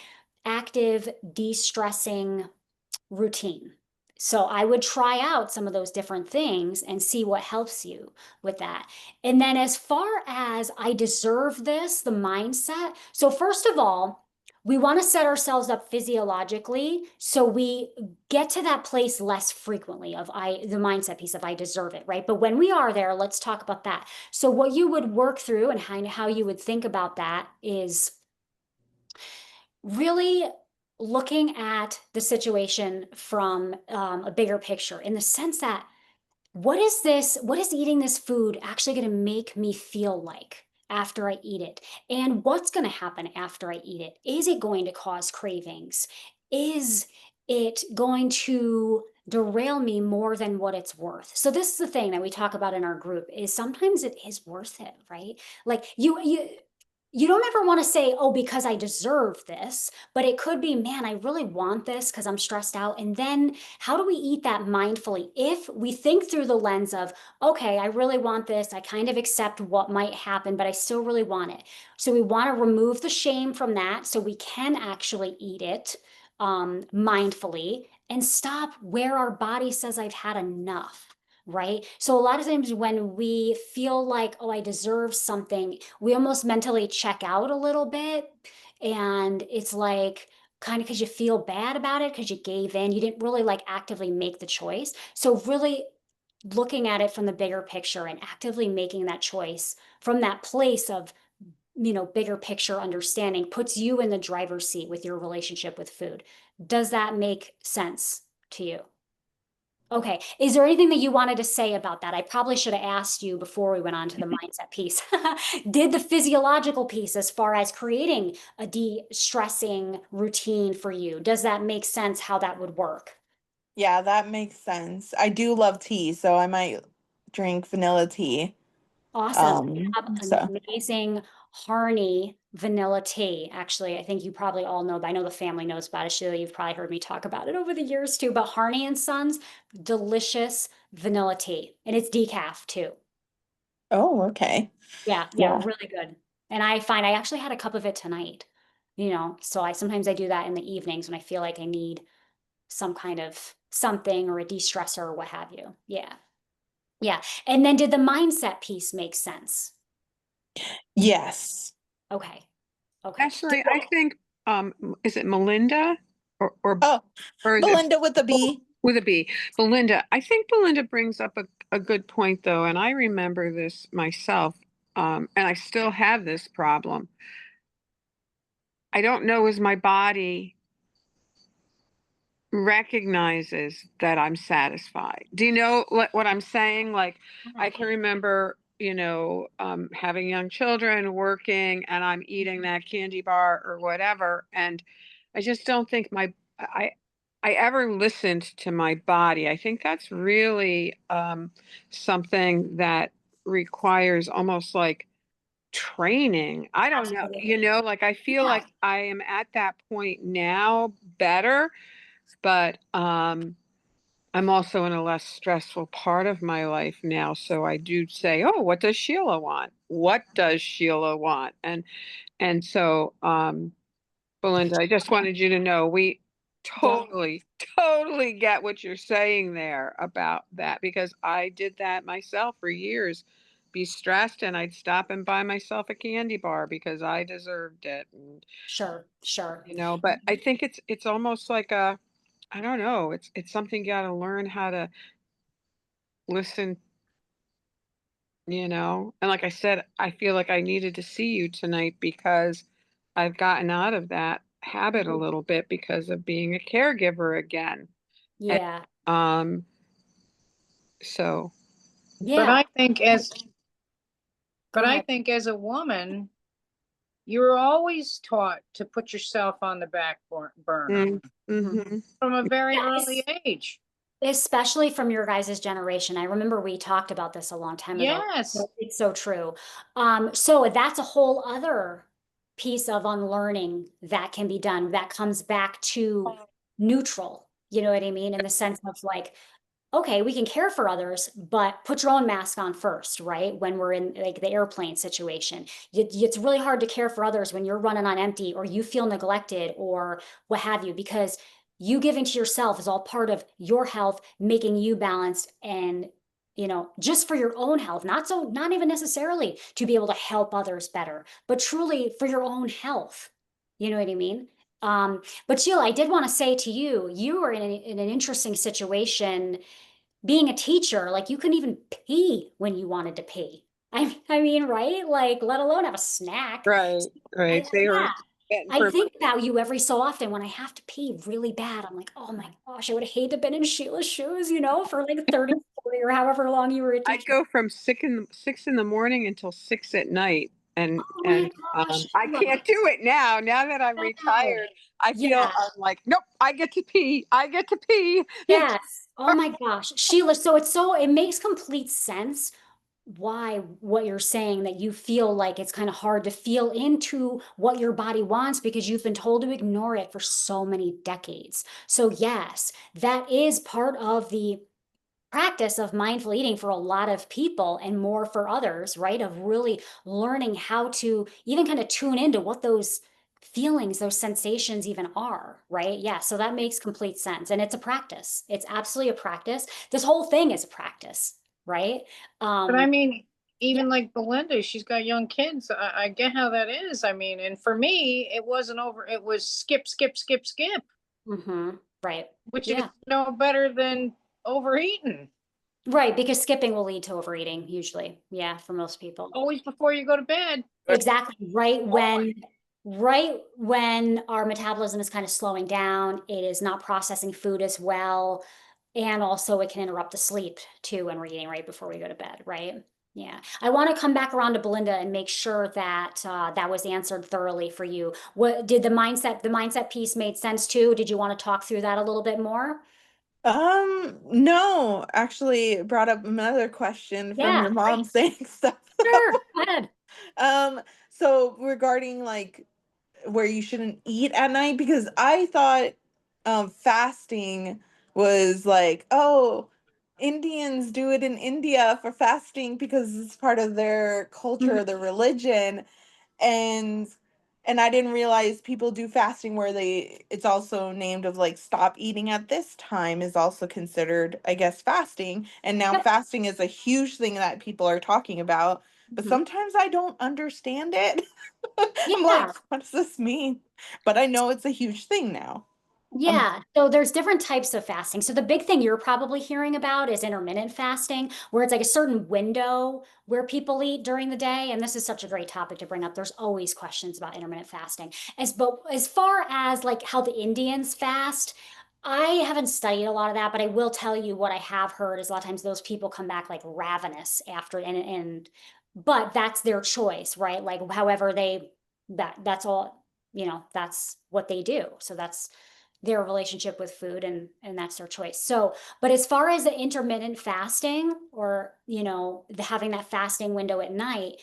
active de-stressing routine. So I would try out some of those different things and see what helps you with that. And then as far as I deserve this, the mindset. So first of all, we want to set ourselves up physiologically so we get to that place less frequently of the mindset piece of I deserve it, right? But when we are there, let's talk about that. So what you would work through and how you would think about that is really looking at the situation from a bigger picture in the sense that what is eating this food actually going to make me feel like after I eat it? And what's going to happen after I eat it? Is it going to cause cravings? Is it going to derail me more than what it's worth? So this is the thing that we talk about in our group is sometimes it is worth it, right? Like you don't ever want to say, oh, because I deserve this, but it could be, man, I really want this because I'm stressed out. And then how do we eat that mindfully? If we think through the lens of, okay, I really want this, I kind of accept what might happen, but I still really want it. So we want to remove the shame from that so we can actually eat it mindfully and stop where our body says, I've had enough. Right. So a lot of times when we feel like, oh, I deserve something, we almost mentally check out a little bit. And it's like, kind of because you feel bad about it because you gave in, you didn't really like actively make the choice. So really looking at it from the bigger picture and actively making that choice from that place of, bigger picture understanding puts you in the driver's seat with your relationship with food. Does that make sense to you? Okay. Is there anything that you wanted to say about that? I probably should have asked you before we went on to the mindset piece. Did the physiological piece, as far as creating a de-stressing routine for you, does that make sense how that would work? Yeah, that makes sense. I do love tea, so I might drink vanilla tea. Awesome. We have an So amazing Harney vanilla tea. Actually, I think you probably all know, but I know the family knows about it. Sheila, you've probably heard me talk about it over the years too. But Harney and Sons, delicious vanilla tea. And it's decaf too. oh, okay. Yeah, yeah, Yeah. really good. And I find I actually had a cup of it tonight, so I sometimes I do that in the evenings when I feel like I need some kind of something or a de-stressor or what have you. Yeah. Yeah. And then did the mindset piece make sense? Yes. Okay. Okay. Actually, I think, is it Melinda or Oh, or is it Belinda with the B. with a B? Belinda. I think Belinda brings up a good point though, and I remember this myself, and I still have this problem. I don't know, is my body recognizes that I'm satisfied. Do you know what I'm saying? Like, I can remember, having young children, working, and I'm eating that candy bar or whatever, and I just don't think I ever listened to my body. I think that's really something that requires almost like training. I don't know, Absolutely. like I feel Yeah, like I am at that point now better, but I'm also in a less stressful part of my life now. So I do say, oh, what does Sheila want? What does Sheila want? And so Belinda, I just wanted you to know we yeah, totally, totally get what you're saying there about that because I did that myself for years. Be stressed and I'd stop and buy myself a candy bar because I deserved it. And sure, sure. but I think it's almost like I don't know, it's something you gotta learn how to listen, and like I said, I feel like I needed to see you tonight because I've gotten out of that habit a little bit because of being a caregiver again. And, Yeah, um, so But yeah. I think as Go but I ahead. think as a woman, you're always taught to put yourself on the back burner mm, mhm. from a very Yeah, early age. especially from your guys' generation. I remember we talked about this a long time ago. Yes. It's so true. So that's a whole other piece of unlearning that can be done that comes back to neutral. You know what I mean? In the sense of like, okay, we can care for others, but put your own mask on first, right? When we're in like the airplane situation, it's really hard to care for others when you're running on empty or you feel neglected or what have you, because you giving to yourself is all part of your health, making you balanced and just for your own health, not even necessarily to be able to help others better, but truly for your own health. You know what I mean? But Sheila, I did want to say to you, you were in an interesting situation being a teacher, like you couldn't even pee when you wanted to pee. I mean, right? Like, let alone have a snack. Right, right. Yeah. Getting I for think about you every so often when I have to pee really bad. I'm like, oh my gosh, I would hate to have been in Sheila's shoes, for like 30, 40 or however long you were a I'd teacher. go from 6 in the morning until 6 at night, Oh my gosh, I Sheila, can't do it now. Now that I'm wow. retired, I feel Yeah. I'm like, nope, I get to pee. I get to pee. Yes. Oh my gosh. Sheila, it makes complete sense why what you're saying that you feel like it's kind of hard to feel into what your body wants because you've been told to ignore it for so many decades. So yes, that is part of the practice of mindful eating for a lot of people and more for others, right? Of really learning how to even kind of tune into what those feelings, those sensations even are, right? Yeah, so that makes complete sense. And it's a practice. It's absolutely a practice. This whole thing is a practice, right? But I Um, mean, yeah. even like Belinda, she's got young kids. I get how that is. I mean, and for me, it wasn't over. It was skip, skip, skip, skip, Right. which is Yeah. no better than overeating. Right, because skipping will lead to overeating usually. Yeah, for most people. Always before you go to bed. Exactly. Always. Right when our metabolism is kind of slowing down, it is not processing food as well. And also it can interrupt the sleep too when we're eating right before we go to bed, right? Yeah. I want to come back around to Belinda and make sure that that was answered thoroughly for you. What did the mindset piece made sense too? Did you want to talk through that a little bit more? No, actually it brought up another question from Yeah, your mom great. saying stuff. Sure. Go ahead. Um, so regarding like where you shouldn't eat at night, because I thought fasting was like, oh, Indians do it in India for fasting because it's part of their culture, their religion, and I didn't realize people do fasting where it's also named of like stop eating at this time is also considered, I guess, fasting. And now Yep. fasting is a huge thing that people are talking about, but Mhm. sometimes I don't understand it. I'm like, Yeah. what does this mean? But I know it's a huge thing now. Um, Yeah, so there's different types of fasting. So the big thing you're probably hearing about is intermittent fasting, where it's like a certain window where people eat during the day. And this is such a great topic to bring up. There's always questions about intermittent fasting. But as far as like how the Indians fast, I haven't studied a lot of that, but I will tell you what I have heard is a lot of times those people come back like ravenous after and but that's their choice, right? Like however that's all, that's what they do. So that's their relationship with food and that's their choice. So, but as far as the intermittent fasting or, having that fasting window at night,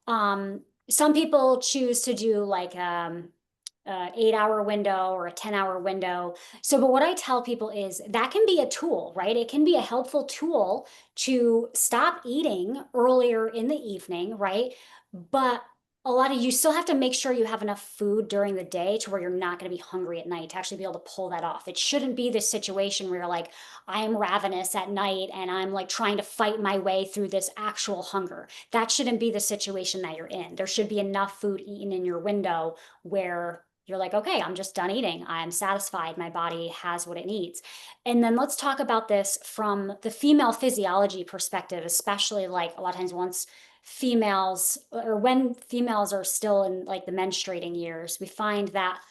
some people choose to do like 8 hour window or a 10-hour window. So, but what I tell people is that can be a tool, right? It can be a helpful tool to stop eating earlier in the evening, right? But a lot of you still have to make sure you have enough food during the day to where you're not going to be hungry at night to actually be able to pull that off. It shouldn't be this situation where you're like, I'm ravenous at night and I'm like trying to fight my way through this actual hunger. That shouldn't be the situation that you're in. There should be enough food eaten in your window where you're like, okay, I'm just done eating. I'm satisfied. My body has what it needs. And then let's talk about this from the female physiology perspective, especially like a lot of times once females or when females are still in like the menstruating years, we find that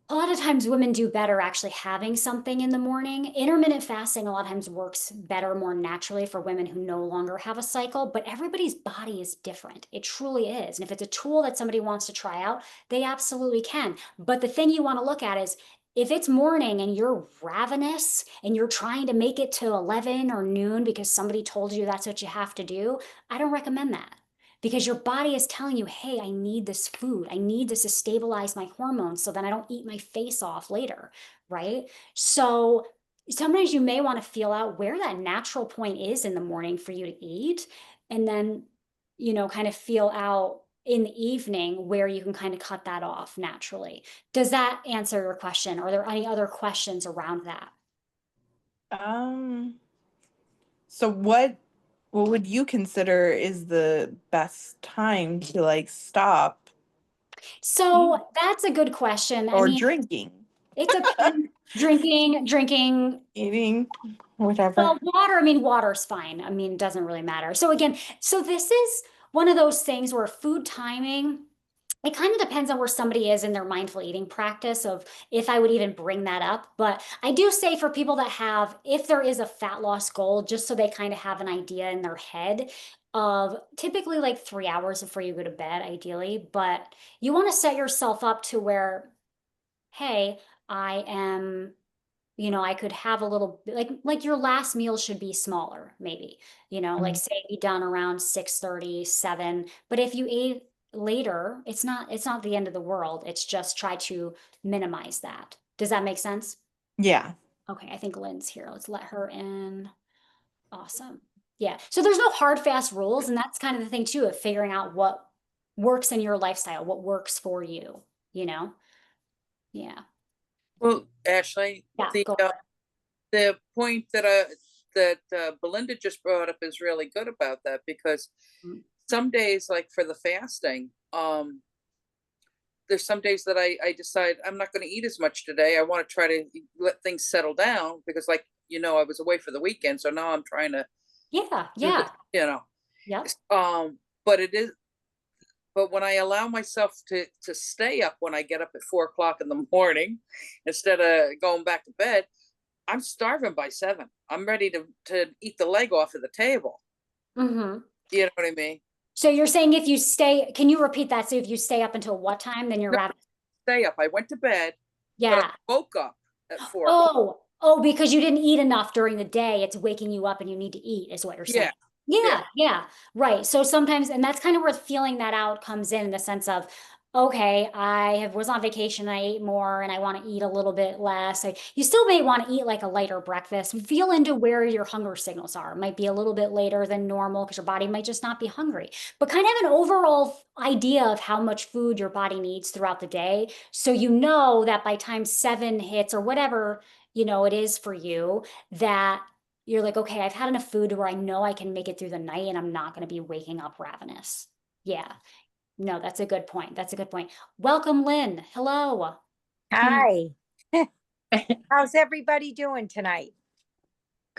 a lot of times women do better actually having something in the morning. Intermittent fasting a lot of times works better, more naturally for women who no longer have a cycle, but everybody's body is different. It truly is. And if it's a tool that somebody wants to try out, they absolutely can. But the thing you want to look at is if it's morning and you're ravenous and you're trying to make it to 11 or noon because somebody told you that's what you have to do, I don't recommend that because your body is telling you, hey, I need this food. I need this to stabilize my hormones so that I don't eat my face off later, right? So sometimes you may want to feel out where that natural point is in the morning for you to eat, and then, kind of feel out in the evening where you can kind of cut that off naturally. Does that answer your question? Are there any other questions around that? um, so what would you consider is the best time to like stop So eating that's a good question. I or mean, drinking, it depends. Drinking. eating, whatever? Well, water, I mean, water's fine. I mean, it doesn't really matter. So again, so this is one of those things where food timing It kind of depends on where somebody is in their mindful eating practice of if I would even bring that up. But I do say for people that have, if there is a fat loss goal, just so they kind of have an idea in their head of typically like 3 hours before you go to bed, ideally. But you want to set yourself up to where, hey, I am, I could have a little like your last meal should be smaller, maybe, like Mhm. say be done around 6:30, 7. But if you ate later, it's not the end of the world. It's just try to minimize that. Does that make sense? Yeah. Okay, I think Lynn's here. Let's let her in. Awesome. Yeah. So there's no hard, fast rules, and that's kind of the thing too of figuring out what works in your lifestyle, what works for you, you know? Yeah. Well, Ashley, Yeah, the go uh, for it. the point that Belinda just brought up is really good about that, because Mm. some days, like for the fasting, there's some days that I decide I'm not going to eat as much today. I want to try to let things settle down because, like, I was away for the weekend, so now I'm trying to Yeah, do the, yeah. you know, Yep. but but when I allow myself to stay up when I get up at 4 o'clock in the morning instead of going back to bed, I'm starving by 7. I'm ready to eat the leg off of the table. Mm-hmm. You know what I mean? So you're saying if you stay, can you repeat that? So if you stay up until what time, then you're No, ravenous. stay up. I went to bed, but I Yeah. woke up at 4 o'clock. Oh, because you didn't eat enough during the day. It's waking you up and you need to eat, is what you're saying. Yeah, Yeah, yeah. yeah, right. So sometimes, and that's kind of where feeling that out comes in the sense of, okay, was on vacation, I ate more and I want to eat a little bit less. You still may want to eat like a lighter breakfast. Feel into where your hunger signals are. It might be a little bit later than normal because your body might just not be hungry. But kind of an overall idea of how much food your body needs throughout the day. So you know that by time 7 hits or whatever, it is for you, that you're like, okay, I've had enough food to where I know I can make it through the night and I'm not going to be waking up ravenous. Yeah. No, that's a good point. That's a good point. Welcome, Lynn. Hello. Hi. How's everybody doing tonight?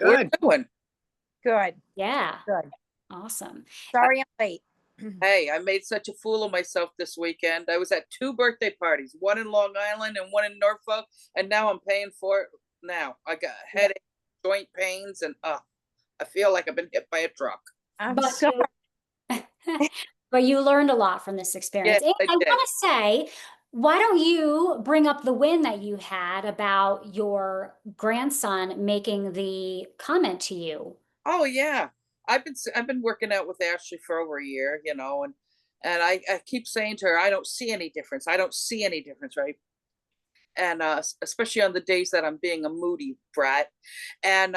We're Good. doing. Good, Yeah. good. Awesome. Sorry I'm late. Hey, I made such a fool of myself this weekend. I was at 2 birthday parties, one in Long Island and one in Norfolk, and now I'm paying for it now. I got Yeah. headache, joint pains, and I feel like I've been hit by a truck. I'm But sorry. but you learned a lot from this Yes, experience. And I I did. want to say, why don't you bring up the win that you had about your grandson making the comment to you? Oh yeah, I've been working out with Ashley for over a year, and I keep saying to her, I don't see any difference. I don't see any difference, right? And especially on the days that I'm being a moody brat. And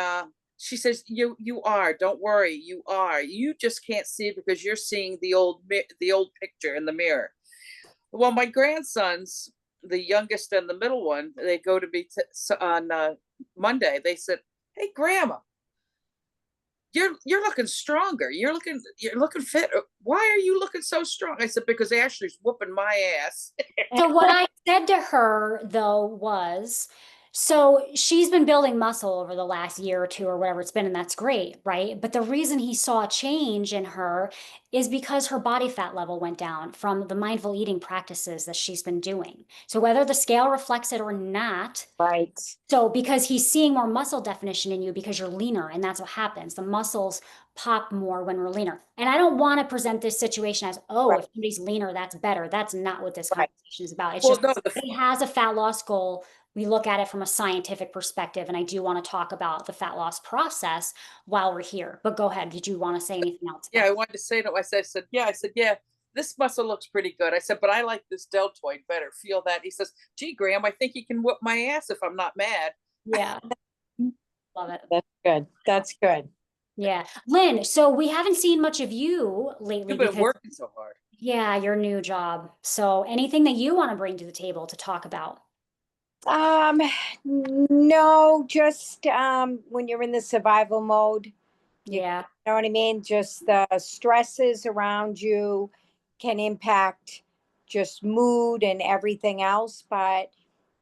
she says, "You are. Don't worry. You are. You just can't see it because you're seeing the old picture in the mirror." Well, my grandsons, the youngest and the middle one, they go to be on Monday. They said, "Hey, Grandma, you're looking stronger. You're looking fit. Why are you looking so strong?" I said, "Because Ashley's whooping my ass." So what I said to her though was, so she's been building muscle over the last year or two or whatever it's been, and that's great, right? But the reason he saw a change in her is because her body fat level went down from the mindful eating practices that she's been doing. So whether the scale reflects it or not, Right, so because he's seeing more muscle definition in you because you're leaner, and that's what happens. The muscles pop more when we're leaner. And I don't want to present this situation as, oh, right, if somebody's leaner, that's better. That's not what this right. conversation is about. It's Well, just no, if he has a fat loss goal. We look at it from a scientific perspective, and I do want to talk about the fat loss process while we're here. But go ahead. Did you want to say anything else yeah, about I it? wanted to say to him, I said, yeah, this muscle looks pretty good. I said, but I like this deltoid better. Feel that? He says, gee, Graham, I think you can whoop my ass if I'm not mad. Yeah, love it. That's good. That's good. Yeah. Lynn, so we haven't seen much of you lately You've been because, working so hard. yeah, your new job. So anything that you want to bring to the table to talk about? Um, no, just when you're in the survival mode, you Yeah. know what I mean? Just the stresses around you can impact just mood and everything else. But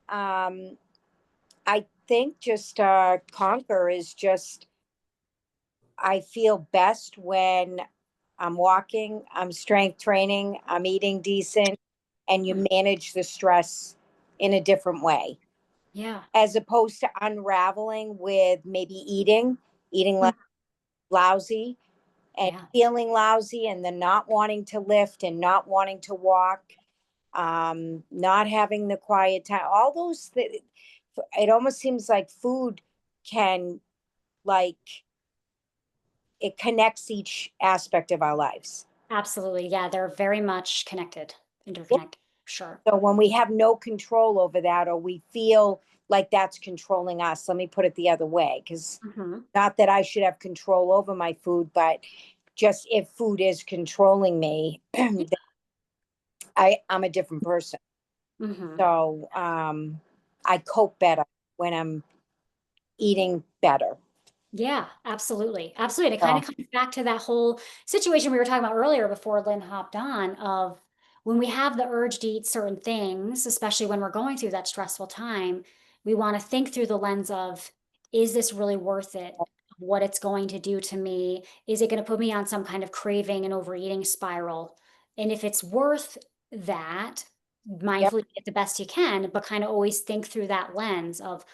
I think just conquer is just I feel best when I'm walking, I'm strength training, I'm eating decent, and you manage the stress in a different way, Yeah. as opposed to unraveling with maybe eating Mm. lousy and Yeah. feeling lousy, and then not wanting to lift and not wanting to walk, not having the quiet time, all those it almost seems like food can, like, it connects each aspect of our lives. Absolutely. Yeah. They're very much connected, Yeah. interconnected. Sure. So when we have no control over that, or we feel like that's controlling us, let me put it the other way, because Hmm. not that I should have control over my food, but just if food is controlling me, then I'm a different person. Hmm. So I cope better when I'm eating better. Yeah, absolutely. Absolutely. It kind So of comes back to that whole situation we were talking about earlier before Lynn hopped on of when we have the urge to eat certain things, especially when we're going through that stressful time, we want to think through the lens of, is this really worth it? What it's going to do to me? Is it going to put me on some kind of craving and overeating spiral? And if it's worth that, yep, mindfully get the best you can, but kind of always think through that lens of,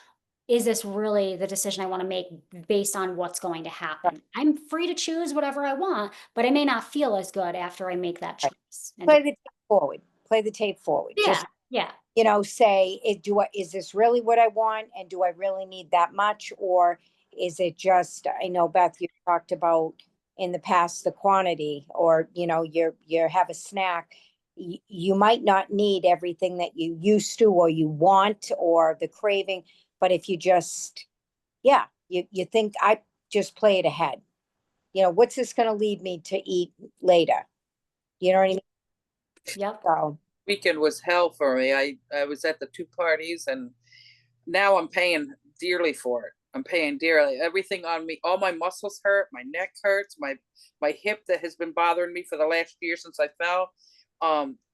is this really the decision I want to make based on what's going to right, happen? I'm free to choose whatever I want, but I may not feel as good after I make that right. choice. And Play the tape forward. Play the tape forward. yeah, Just, yeah, say, is this really what I want, and do I really need that much, or is it just, I know, Beth, you talked about in the past the quantity, or you have a snack. You might not need everything that you used to, or you want, or the craving, but if you just, yeah, you think, I just play it ahead. What's this going to lead me to eat later? You know what I mean? yep. So Weekend was hell for me. I was at the two parties, and now I'm paying dearly for it. I'm paying dearly. Everything on me, all my muscles hurt, my neck hurts, my hip that has been bothering me for the last year since I fell.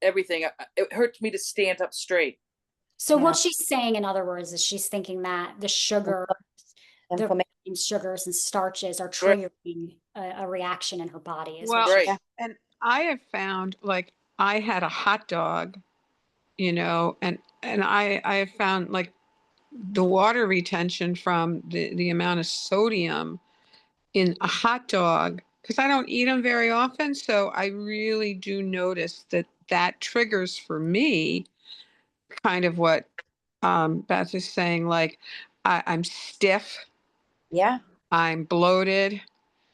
Everything. It hurts me to stand up straight. So yeah, what she's saying, in other words, is she's thinking that the sugar, the inflammation. sugars and starches are Right. triggering a reaction in her body, is what Well, she's. Right. Yeah, and I have found, like, I had a hot dog, and I have found, like, the water retention from the amount of sodium in a hot dog, because I don't eat them very often, so I really do notice that triggers for me kind of what Beth is saying. Like, I'm stiff, yeah, I'm bloated,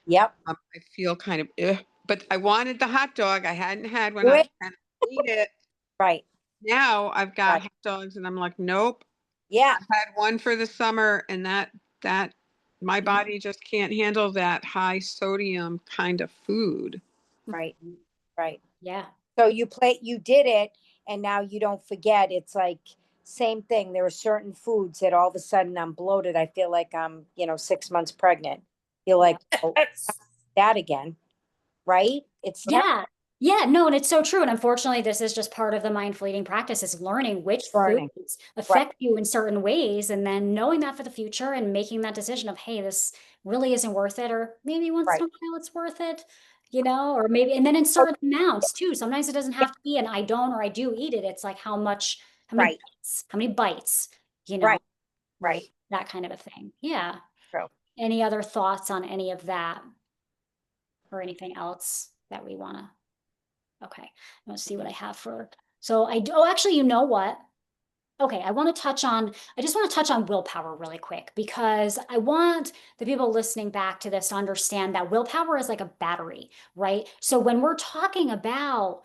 yep. I feel kind of, ugh, but I wanted the hot dog. I hadn't had one. Do I it. and I eat it. Right, Now I've got right. hot dogs, and I'm like, nope. Yeah, I've had one for the summer, and that my body just can't handle that high sodium kind of food. right, right. Yeah. So you did it, and now you don't forget. It's like same thing. There are certain foods that all of a sudden I'm bloated. I feel like I'm, 6 months pregnant. Feel Yeah. like, oh, that again, right? It's Yeah. Yeah, no, and it's so true. And unfortunately, this is just part of the mindful eating practice is learning which burning. foods Right, affect you in certain ways and then knowing that for the future and making that decision of, hey, this really isn't worth it, or maybe once right. in a while it's worth it, or maybe, and then in Oh, certain amounts too. Sometimes it doesn't yeah, have to be an I don't or I do eat it. It's like right, how many bites, right, right? right. That kind of a thing. Yeah. True. Any other thoughts on any of that or anything else that we want to? Okay, let's see what I have for, so I do, oh, actually, you know what? Okay, I just want to touch on willpower really quick because I want the people listening back to this to understand that willpower is like a battery, right? So when we're talking about,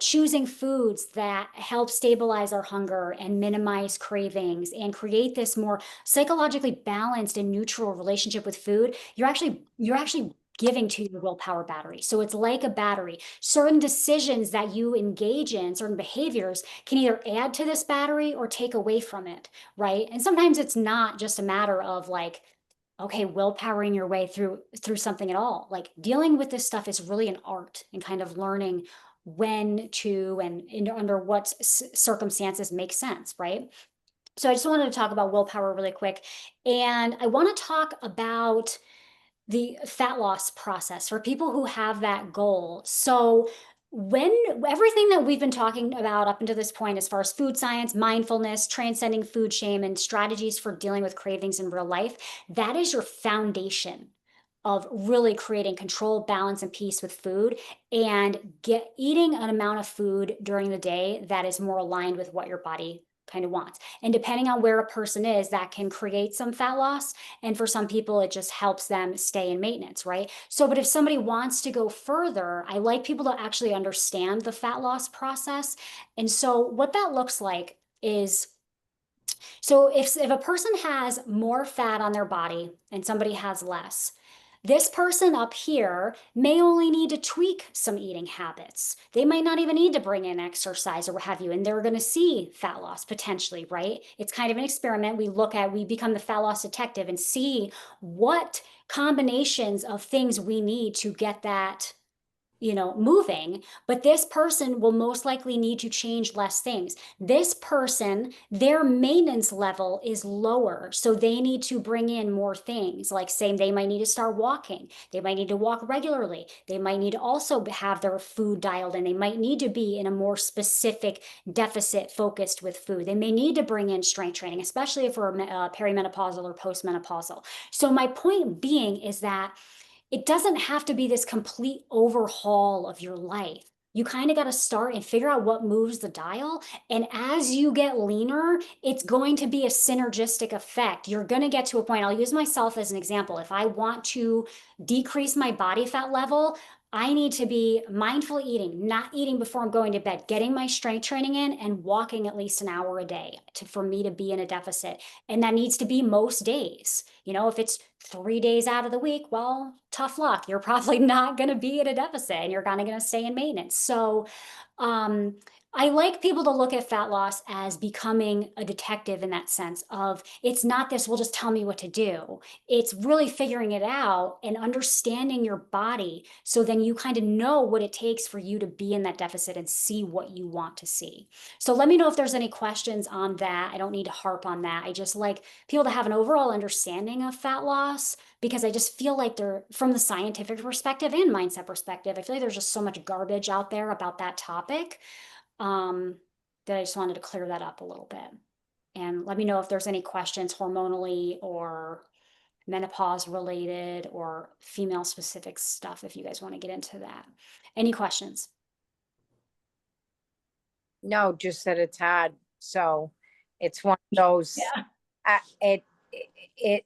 choosing foods that help stabilize our hunger and minimize cravings and create this more psychologically balanced and neutral relationship with food, you're actually giving to your willpower battery. So it's like a battery. Certain decisions that you engage in, certain behaviors can either add to this battery or take away from it, right? And sometimes it's not just a matter of like, okay, willpowering your way through something at all. Like dealing with this stuff is really an art and kind of learning when to and under what circumstances make sense, right? So I just wanted to talk about willpower really quick. And I want to talk about the fat loss process for people who have that goal. So when everything that we've been talking about up until this point, as far as food science, mindfulness, transcending food shame, and strategies for dealing with cravings in real life, that is your foundation of really creating control, balance, and peace with food, and eating an amount of food during the day that is more aligned with what your body kind of wants. And depending on where a person is, that can create some fat loss. And for some people, it just helps them stay in maintenance, right? So, but if somebody wants to go further, I like people to actually understand the fat loss process. And so what that looks like is, so if a person has more fat on their body and somebody has less, this person up here may only need to tweak some eating habits. They might not even need to bring in exercise or what have you, and they're going to see fat loss potentially, right? It's kind of an experiment. We become the fat loss detective and see what combinations of things we need to get that moving, but this person will most likely need to change less things. This person, their maintenance level is lower, so they need to bring in more things. Like saying they might need to start walking, they might need to walk regularly, they might need to also have their food dialed in, they might need to be in a more specific deficit focused with food. They may need to bring in strength training, especially if we're perimenopausal or postmenopausal. So my point being is that it doesn't have to be this complete overhaul of your life. You kind of got to start and figure out what moves the dial. And as you get leaner, it's going to be a synergistic effect. You're going to get to a point. I'll use myself as an example. If I want to decrease my body fat level, I need to be mindful eating, not eating before I'm going to bed, getting my strength training in and walking at least an hour a day for me to be in a deficit. And that needs to be most days. If it's 3 days out of the week, well, tough luck. You're probably not going to be at a deficit and you're kind of going to stay in maintenance. So, I like people to look at fat loss as becoming a detective in that sense of it's not this, will just tell me what to do. It's really figuring it out and understanding your body. So then you kind of know what it takes for you to be in that deficit and see what you want to see. So let me know if there's any questions on that. I don't need to harp on that. I just like people to have an overall understanding of fat loss because I just feel like they're, from the scientific perspective and mindset perspective, I feel like there's just so much garbage out there about that topic, that I just wanted to clear that up a little bit. And let me know if there's any questions hormonally or menopause related or female specific stuff if you guys want to get into that. Any questions? No, just that it's hard. So it's one of those, Yeah.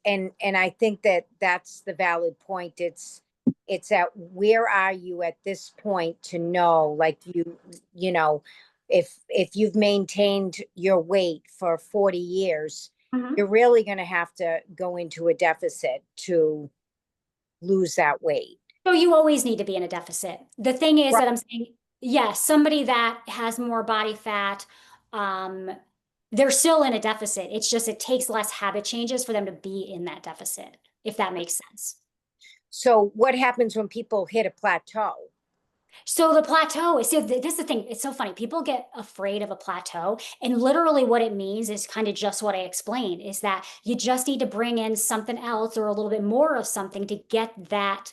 and I think that that's the valid point. It's at where are you at this point to know, like you know, if you've maintained your weight for 40 years, Mhm. you're really going to have to go into a deficit to lose that weight. So you always need to be in a deficit. The thing is Right. that I'm saying, yes, somebody that has more body fat, they're still in a deficit. It's just it takes less habit changes for them to be in that deficit, if that makes sense. So what happens when people hit a plateau? So the plateau is, so this is the thing. It's so funny. People get afraid of a plateau, and literally what it means is kind of just what I explained, is that you just need to bring in something else or a little bit more of something to get that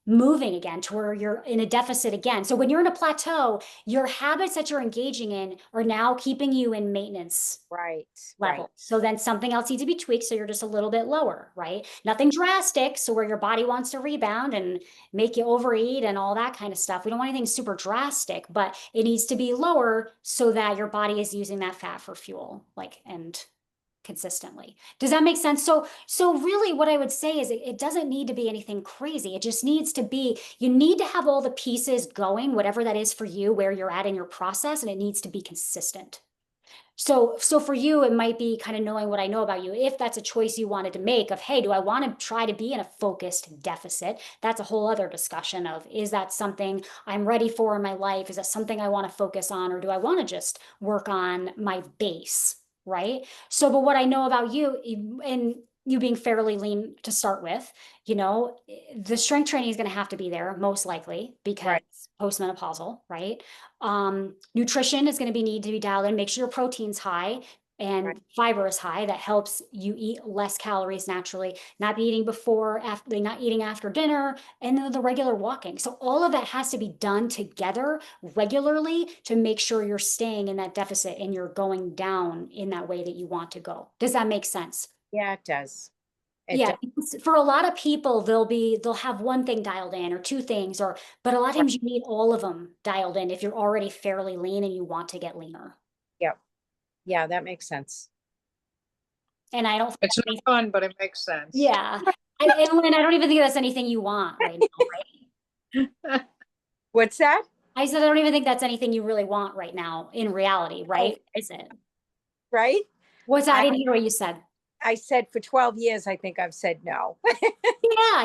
moving again to where you're in a deficit again. So when you're in a plateau, your habits that you're engaging in are now keeping you in maintenance Right. level. Right. So then something else needs to be tweaked. So you're just a little bit lower, right? Nothing drastic. So where your body wants to rebound and make you overeat and all that kind of stuff. We don't want anything super drastic, but it needs to be lower so that your body is using that fat for fuel, and consistently. Does that make sense? So really what I would say is it doesn't need to be anything crazy. It just needs to be, you need to have all the pieces going, whatever that is for you, where you're at in your process, and it needs to be consistent. So for you, it might be kind of knowing what I know about you. If that's a choice you wanted to make of, hey, do I want to try to be in a focused deficit? That's a whole other discussion of, is that something I'm ready for in my life? Is that something I want to focus on? Or do I want to just work on my base? Right. So, but what I know about you and you being fairly lean to start with, the strength training is going to have to be there most likely because Right. postmenopausal, right? Nutrition is going to need to be dialed in. Make sure your protein's high. and Right. fiber is high. That helps you eat less calories naturally, not eating before, after, not eating after dinner, and then the regular walking. So all of that has to be done together regularly to make sure you're staying in that deficit and you're going down in that way that you want to go. Does that make sense? Yeah, it does. It Yeah, does. because for a lot of people, they'll have one thing dialed in or two things, or but a lot of Right. times you need all of them dialed in if you're already fairly lean and you want to get leaner. Yep. Yeah, that makes sense. And I don't think It's that's not anything, fun, but it makes sense. yeah. And Lynn, I don't even think that's anything you want right now, right? What's that? I said I don't even think that's anything you really want right now in reality, right? Oh, Is it? right? What's that? I I didn't hear what you said. I said for 12 years, I think I've said no.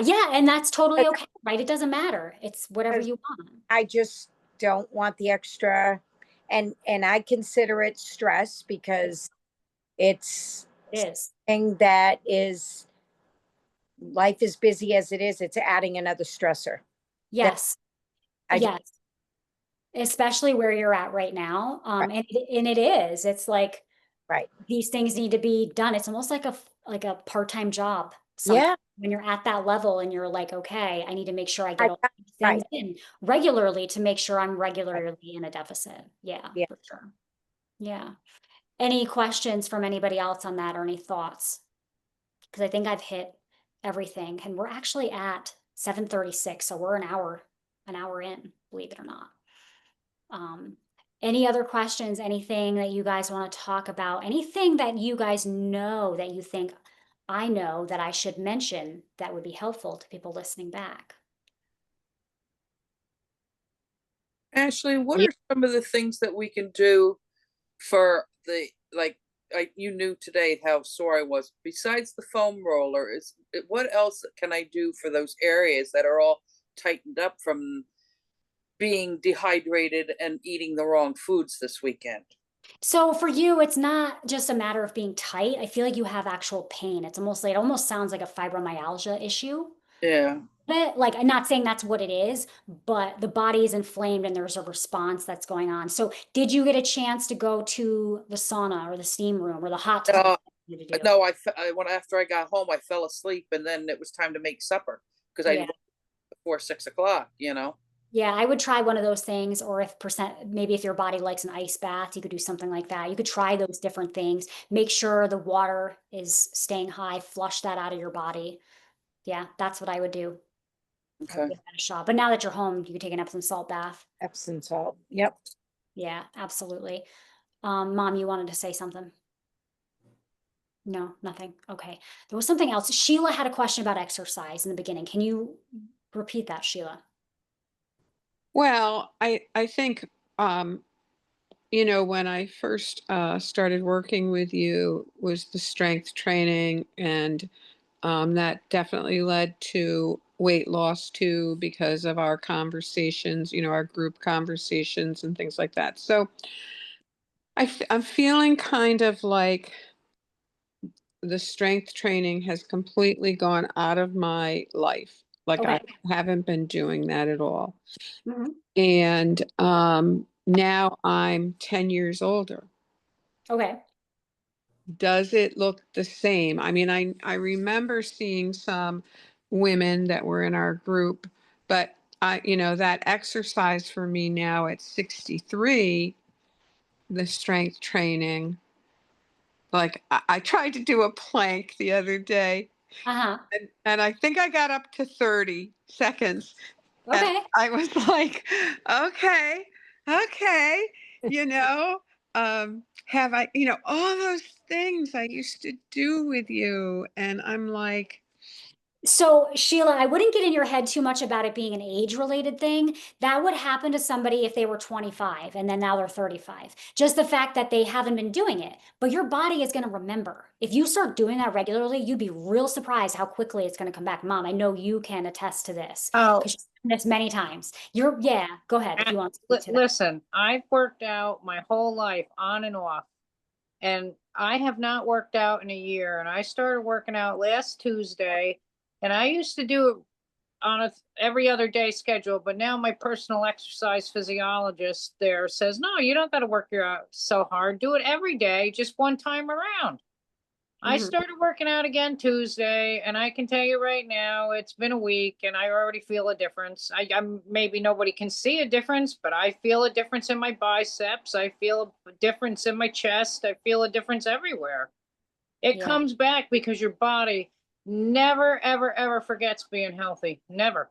Yeah, and that's totally okay, right? It doesn't matter. It's whatever Because you want. I just don't want the extra, and I consider it stress because it's It is. thing that is life is busy as it is. It's adding another stressor. That Yes. I just, Yes. Especially where you're at right now. right, And it is. It's like right. these things need to be done. It's almost like a part-time job sometimes Yeah, when you're at that level and you're like, okay, I need to make sure I I get all got these right. things in regularly to make sure I'm Right. regularly in a deficit. Yeah, Yeah. for sure. Yeah. Any questions from anybody else on that or any thoughts? Because I think I've hit everything and we're actually at 7:36, so we're an hour in, believe it or not. Um, any other questions, anything that you guys want to talk about, anything that you guys know that you think I know that I should mention that would be helpful to people listening back? Ashley, what Yeah. are some of the things that we can do for the, like, you knew today how sore I was. Besides the foam roller, what else can I do for those areas that are all tightened up from being dehydrated and eating the wrong foods this weekend? So for you, it's not just a matter of being tight. I feel like you have actual pain. It's almost like it almost sounds like a fibromyalgia issue. Yeah. But like I'm not saying that's what it is, but the body is inflamed and there's a response that's going on. So did you get a chance to go to the sauna or the steam room or the hot tub? Uh, You to do? no, when after I got home, I fell asleep, and then it was time to make supper because I Yeah. worked before 6 o'clock. You know. Yeah, I would try one of those things, or if maybe if your body likes an ice bath, you could do something like that. You could try those different things. Make sure the water is staying high, flush that out of your body. Yeah, that's what I would do. I would Okay. give that a shot. But now that you're home, you could take an Epsom salt bath. Epsom salt. Yep. Yeah, absolutely. Mom, you wanted to say something? No, nothing. Okay. There was something else. Sheila had a question about exercise in the beginning. Can you repeat that, Sheila? Well, I think when I first started working with you was the strength training, and that definitely led to weight loss too because of our conversations, our group conversations and things like that. So I'm feeling kind of like the strength training has completely gone out of my life. Like I Okay. haven't been doing that at all. Mhm. And now I'm 10 years older. Okay. Does it look the same? I mean, I remember seeing some women that were in our group, but that exercise for me now at 63, the strength training, like I tried to do a plank the other day, Uh-huh. and I think I got up to 30 seconds. And Okay. I was like, okay, okay, you know, have I, all those things I used to do with you. And I'm like, So, Sheila, I wouldn't get in your head too much about it being an age-related thing. That would happen to somebody if they were 25 and then now they're 35. Just the fact that they haven't been doing it. But your body is going to remember. If you start doing that regularly, you'd be real surprised how quickly it's going to come back. Mom, I know you can attest to this Oh, because you've done this many times. Yeah, go ahead if you want to speak to that. listen, I've worked out my whole life on and off, and I have not worked out in a year. And I started working out last Tuesday, and I used to do it on a every other day schedule, but now my personal exercise physiologist there says, no, you don't got to work your out so hard. Do it every day, just one time around. I Mhm. started working out again Tuesday, and I can tell you right now, it's been a week, and I already feel a difference. I'm maybe nobody can see a difference, but I feel a difference in my biceps. I feel a difference in my chest. I feel a difference everywhere. It Yeah. comes back because your body never, ever, ever forgets being healthy. Never.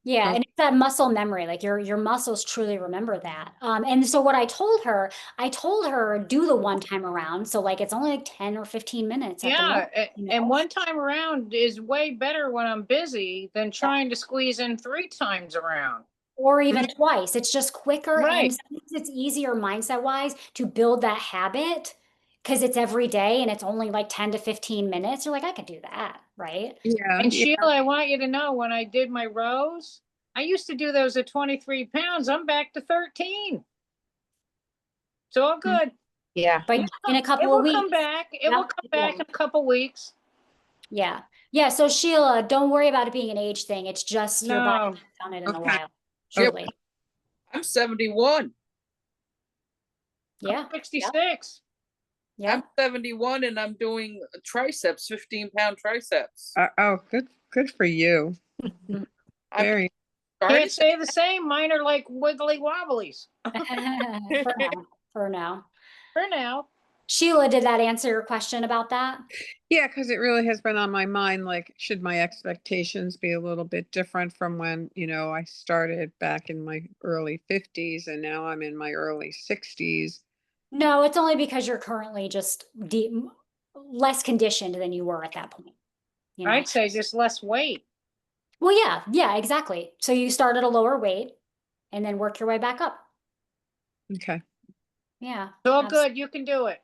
Yeah, and it's that muscle memory, like your muscles truly remember that. And so what I told her do the one time around. So like it's only like 10 or 15 minutes at the Yeah, most, you and know? one time around is way better when I'm busy than trying to squeeze in 3 times around. Or even twice. It's just quicker and Right. sometimes it's easier mindset wise to build that habit because it's every day and it's only like 10 to 15 minutes. You're like, I could do that, right? Yeah, And yeah. Sheila, I want you to know when I did my rows, I used to do those at 23 pounds. I'm back to 13. It's all good. Yeah. But in a It couple of will come weeks. back. It will Yep, come it back will. in a couple weeks. Yeah. Yeah. So Sheila, don't worry about it being an age thing. It's just your body No. hasn't done it in a Okay. while. Yep. Truly. I'm 71. Yeah. 66. Yeah. I'm 71 and I'm doing triceps, 15-pound triceps. Oh, good for you. Mhm. I'm Very. starting. Can't say the same. Mine are like wiggly wobblies For now. For now. for now. Sheila, did that answer your question about that? Yeah, because it really has been on my mind, like, should my expectations be a little bit different from when, I started back in my early 50s and now I'm in my early 60s. No, it's only because you're currently just less conditioned than you were at that point. You know? I'd say just less weight. Well, yeah, yeah, exactly. So you start at a lower weight and then work your way back up. Okay. Yeah. It's all good. You can do it.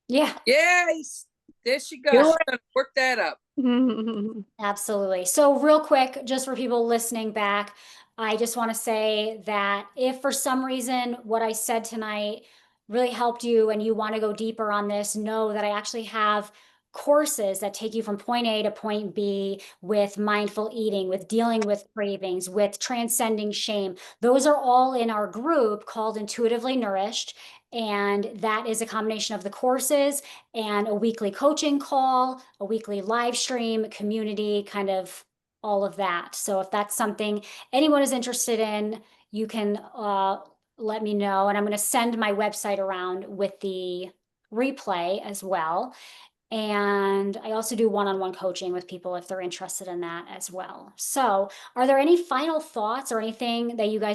Yeah, Yes. There she goes. Do She's it. gonna work that up. absolutely. So real quick, just for people listening back, I just want to say that if for some reason what I said tonight really helped you and you want to go deeper on this, know that I actually have courses that take you from point A to point B with mindful eating, with dealing with cravings, with transcending shame. Those are all in our group called Intuitively Nourished. And that is a combination of the courses and a weekly coaching call, a weekly live stream, community, kind of all of that. So if that's something anyone is interested in, you can let me know. And I'm going to send my website around with the replay as well. And I also do one-on-one coaching with people if they're interested in that as well. So are there any final thoughts or anything that you guys